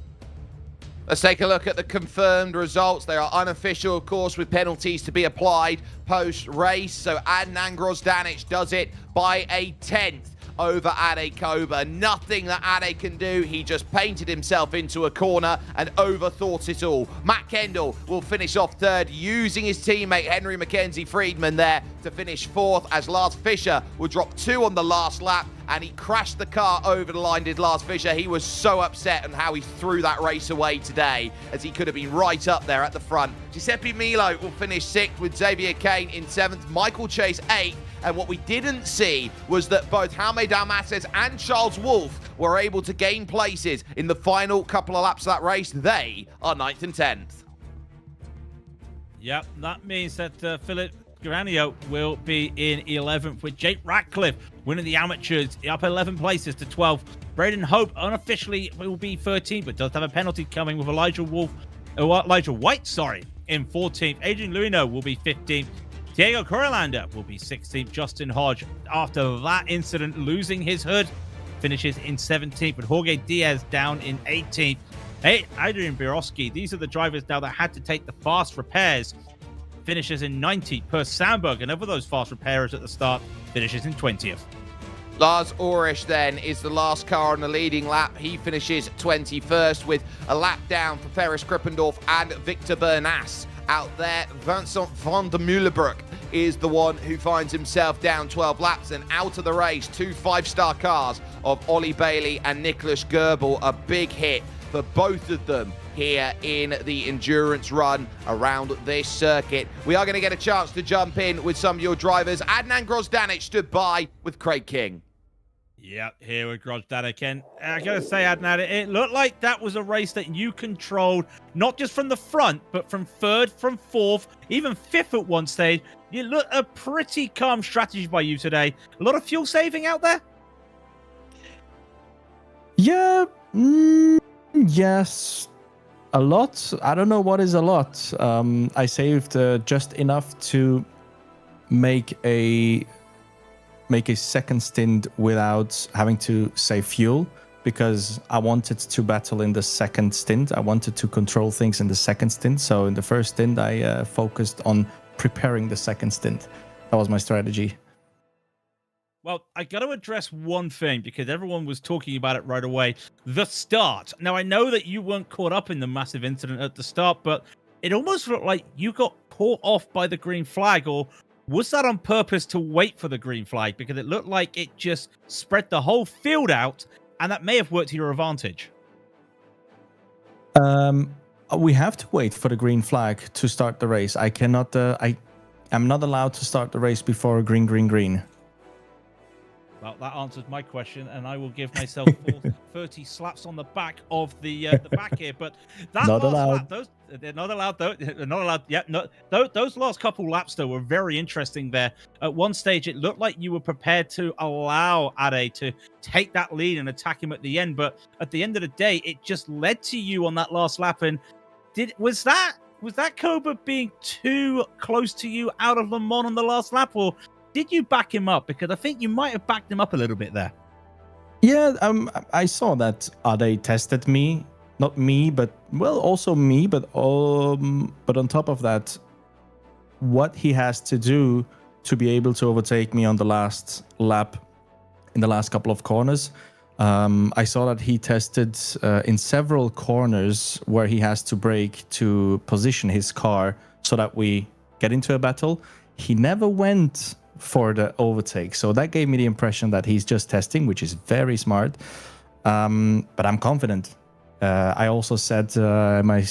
Let's take a look at the confirmed results. They are unofficial, of course, with penalties to be applied post-race. So Adnan Grozdanic does it by a 10th over Ade Kober. Nothing that Ade can do. He just painted himself into a corner and overthought it all. Matt Kendall will finish off 3rd, using his teammate Henry Mackenzie Friedman there to finish 4th, as Lars Fischer will drop 2 on the last lap, and he crashed the car over the line, did Lars Fischer. He was so upset on how he threw that race away today, as he could have been right up there at the front. Giuseppe Milo will finish 6th, with Xavier Kane in 7th, Michael Chase 8th, and what we didn't see was that both Jaume Dalmases and Charles Wolfe were able to gain places in the final couple of laps of that race. They are 9th and 10th. Yep, that means that Philip Granio will be in 11th, with Jake Ratcliffe winning the amateurs up 11 places to 12th. Braden Hope unofficially will be 13th, but does have a penalty coming with Elijah White, in 14th. Adrian Luino will be 15th. Diego Correlander will be 16th. Justin Hodge, after that incident, losing his hood, finishes in 17th. But Jorge Diaz down in 18th. Hey, Adrian Biroski, these are the drivers now that had to take the fast repairs. Finishes in 90th. Per Sandberg, another of those fast repairers at the start, finishes in 20th. Lars Ulrich then is the last car on the leading lap. He finishes 21st with a lap down for Ferris Krippendorf and Victor Bernas out there. Vincent van der Meulenbroek is the one who finds himself down 12 laps, and out of the race, 2 5-star cars of Ollie Bailey and Nicholas Goebel. A big hit for both of them here in the endurance run around this circuit. We are going to get a chance to jump in with some of your drivers. Adnan Grozdanic stood by with Craig King. Yep, here with Grozdanic. And I got to say, Adnan, it looked like that was a race that you controlled, not just from the front, but from third, from fourth, even fifth at one stage. You look a pretty calm strategy by you today. A lot of fuel saving out there? Yeah, yes, a lot. I don't know what is a lot. I saved just enough to make a second stint without having to save fuel, because I wanted to battle in the second stint. I wanted to control things in the second stint. So in the first stint, I focused on preparing the second stint. That was my strategy. Well, I got to address one thing, because everyone was talking about it right away. The start. Now, I know that you weren't caught up in the massive incident at the start, but it almost looked like you got caught off by the green flag. Or was that on purpose to wait for the green flag? Because it looked like it just spread the whole field out, and that may have worked to your advantage. We have to wait for the green flag to start the race. I cannot. I'm not allowed to start the race before green. Well, that answers my question, and I will give myself 30 slaps on the back of the back here. But that not last allowed. lap, they're not allowed, though. They're not allowed. Yeah, no, those last couple laps, though, were very interesting there. At one stage, it looked like you were prepared to allow Ade to take that lead and attack him at the end. But at the end of the day, it just led to you on that last lap. And was that Cobra being too close to you out of Le Mans on the last lap, or did you back him up? Because I think you might have backed him up a little bit there. Yeah, I saw that Ade tested me. Not me, but, well, also me. But on top of that, what he has to do to be able to overtake me on the last lap in the last couple of corners. I saw that he tested in several corners where he has to brake to position his car so that we get into a battle. He never went for the overtake. So that gave me the impression that he's just testing, which is very smart. But I'm confident. I also said in my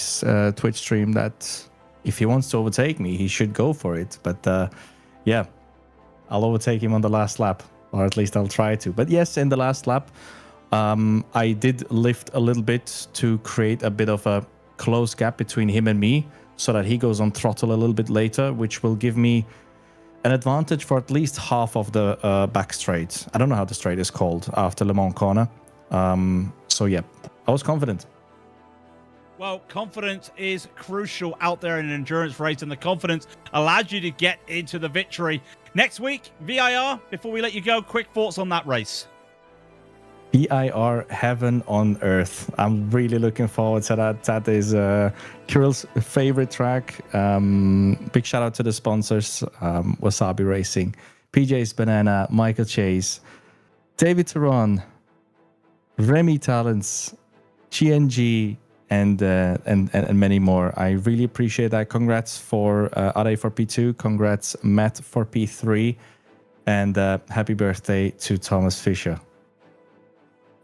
Twitch stream that if he wants to overtake me, he should go for it. But yeah, I'll overtake him on the last lap, or at least I'll try to. But yes, in the last lap, I did lift a little bit to create a bit of a close gap between him and me, so that he goes on throttle a little bit later, which will give me an advantage for at least half of the back straight. I don't know how the straight is called after Le Mans corner. So yeah, I was confident. Well, confidence is crucial out there in an endurance race, and the confidence allowed you to get into the victory. Next week, VIR, before we let you go, quick thoughts on that race. VIR, heaven on earth. I'm really looking forward to that. That is Kirill's favorite track. Big shout out to the sponsors, Wasabi Racing, PJ's Banana, Michael Chase, David Theron, Remy Talents, GNG, and many more. I really appreciate that. Congrats for Ade for P2. Congrats Matt for P3, and happy birthday to Thomas Fisher.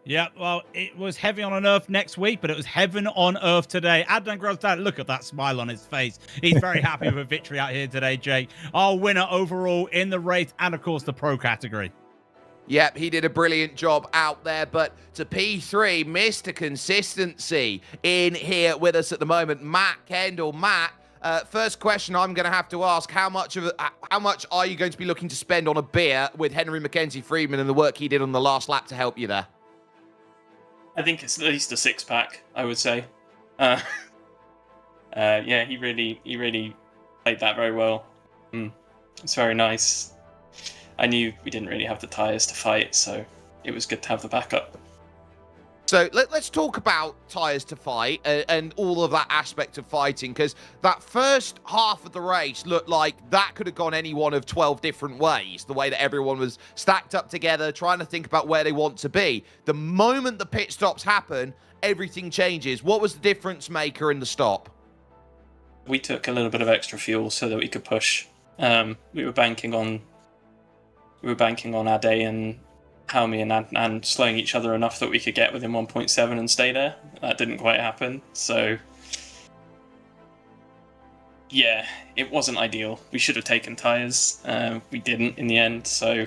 Yeah, well, it was heavy on earth next week, but it was heaven on earth today. Adnan Grozdanic, look at that smile on his face. He's very happy with a victory out here today, Jake. Our winner overall in the race and, of course, the pro category. Yep, he did a brilliant job out there, but to P3, Mr. Consistency in here with us at the moment. Matt Kendall. Matt, first question I'm going to have to ask, how much are you going to be looking to spend on a beer with Henry Mackenzie Friedman and the work he did on the last lap to help you there? I think it's at least a 6-pack, I would say. Yeah, he really played that very well. It's very nice. I knew we didn't really have the tyres to fight, so it was good to have the backup. So let's talk about tyres to fight and all of that aspect of fighting, because that first half of the race looked like that could have gone any one of 12 different ways, the way that everyone was stacked up together, trying to think about where they want to be. The moment the pit stops happen, everything changes. What was the difference maker in the stop? We took a little bit of extra fuel so that we could push. We were banking on Ade and Halmy and Adnan slowing each other enough that we could get within 1.7 and stay there. That didn't quite happen, so yeah, it wasn't ideal. We should have taken tyres. We didn't in the end, so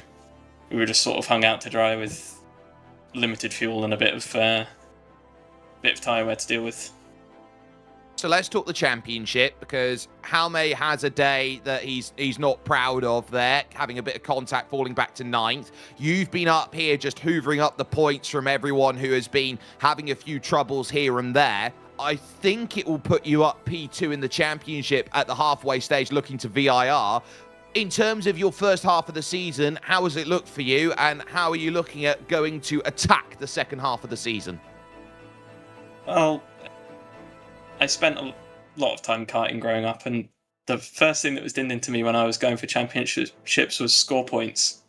we were just sort of hung out to dry with limited fuel and a bit of tyre wear to deal with. So let's talk the championship, because Halme has a day that he's not proud of there, having a bit of contact, falling back to 9th. You've been up here just hoovering up the points from everyone who has been having a few troubles here and there. I think it will put you up P2 in the championship at the halfway stage, looking to VIR. In terms of your first half of the season, how has it looked for you, and how are you looking at going to attack the second half of the season? Well, I spent a lot of time karting growing up, and the first thing that was dinned into me when I was going for championships was score points.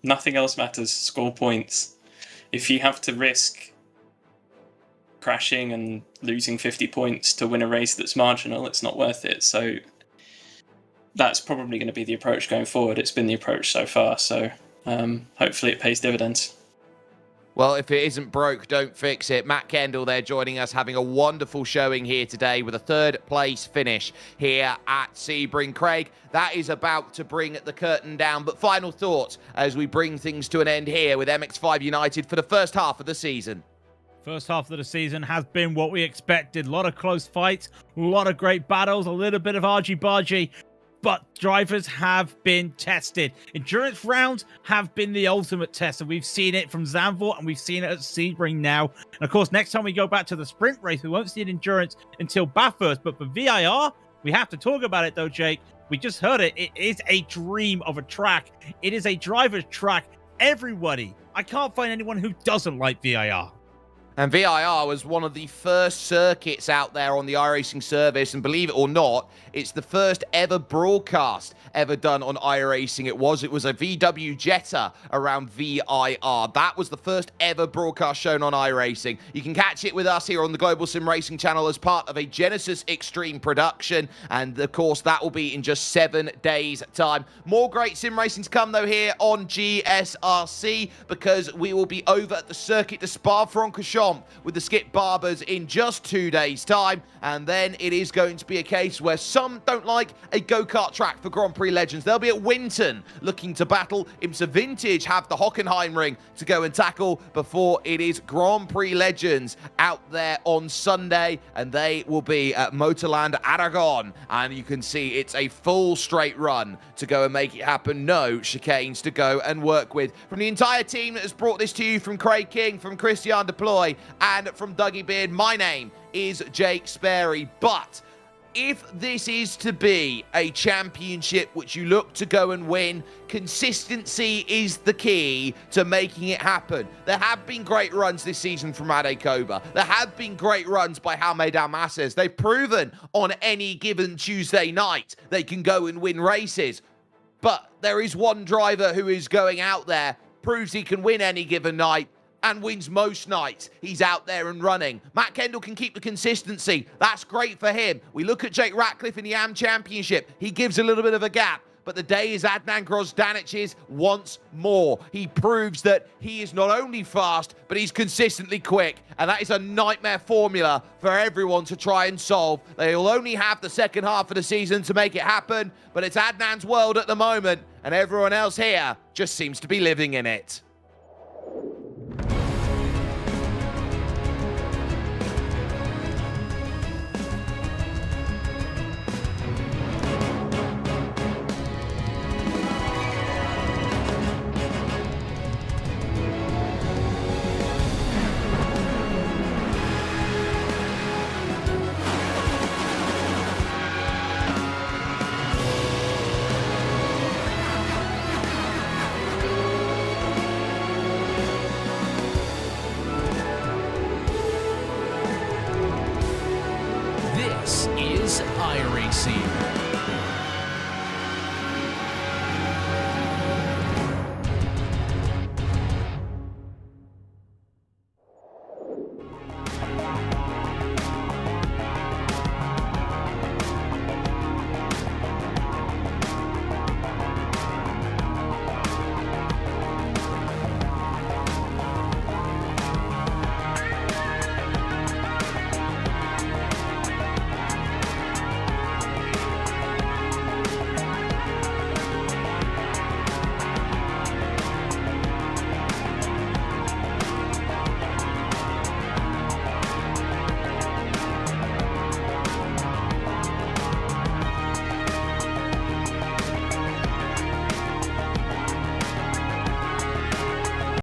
Nothing else matters, score points. If you have to risk crashing and losing 50 points to win a race that's marginal, it's not worth it. So that's probably going to be the approach going forward. It's been the approach so far, so hopefully it pays dividends. Well, if it isn't broke, don't fix it. Matt Kendall there joining us, having a wonderful showing here today with a third-place finish here at Sebring. Craig, that is about to bring the curtain down. But final thoughts as we bring things to an end here with MX5 United for the first half of the season. First half of the season has been what we expected. A lot of close fights, a lot of great battles, a little bit of argy-bargy. But drivers have been tested. Endurance rounds have been the ultimate test, and we've seen it from Zandvoort, and we've seen it at Sebring now. And of course, next time we go back to the sprint race, we won't see an endurance until Bathurst. But for VIR, we have to talk about it, though, Jake. We just heard it. It is a dream of a track. It is a driver's track. Everybody, I can't find anyone who doesn't like VIR. And VIR was one of the first circuits out there on the iRacing service, and believe it or not, it's the first ever broadcast ever done on iRacing. It was a VW Jetta around VIR. That was the first ever broadcast shown on iRacing. You can catch it with us here on the Global Sim Racing channel as part of a Genesis Extreme production, and of course that will be in just 7 days time. More great sim racing to come though here on GSRC, because we will be over at the Circuit de Spa-Francorchamps with the Skip Barbers in just 2 days time, and then it is going to be a case where some don't like a go-kart track for Grand Prix legends. They'll be at Winton looking to battle. IMSA Vintage have the Hockenheim ring to go and tackle before it is Grand Prix legends out there on Sunday, and they will be at Motorland Aragon, and you can see it's a full straight run to go and make it happen. No chicanes to go and work with. From the entire team that has brought this to you, from Craig King, from Christian Deploy, and from Dougie Beard, my name is Jake Sperry. But if this is to be a championship which you look to go and win, consistency is the key to making it happen. There have been great runs this season from Ade Koba. There have been great runs by Halme Dalmases. They've proven on any given Tuesday night they can go and win races. But there is one driver who is going out there, proves he can win any given night, and wins most nights. He's out there and running. Matt Kendall can keep the consistency. That's great for him. We look at Jake Ratcliffe in the AM Championship. He gives a little bit of a gap. But the day is Adnan Grozdanic's once more. He proves that he is not only fast, but he's consistently quick. And that is a nightmare formula for everyone to try and solve. They will only have the second half of the season to make it happen. But it's Adnan's world at the moment. And everyone else here just seems to be living in it. This is iRacing.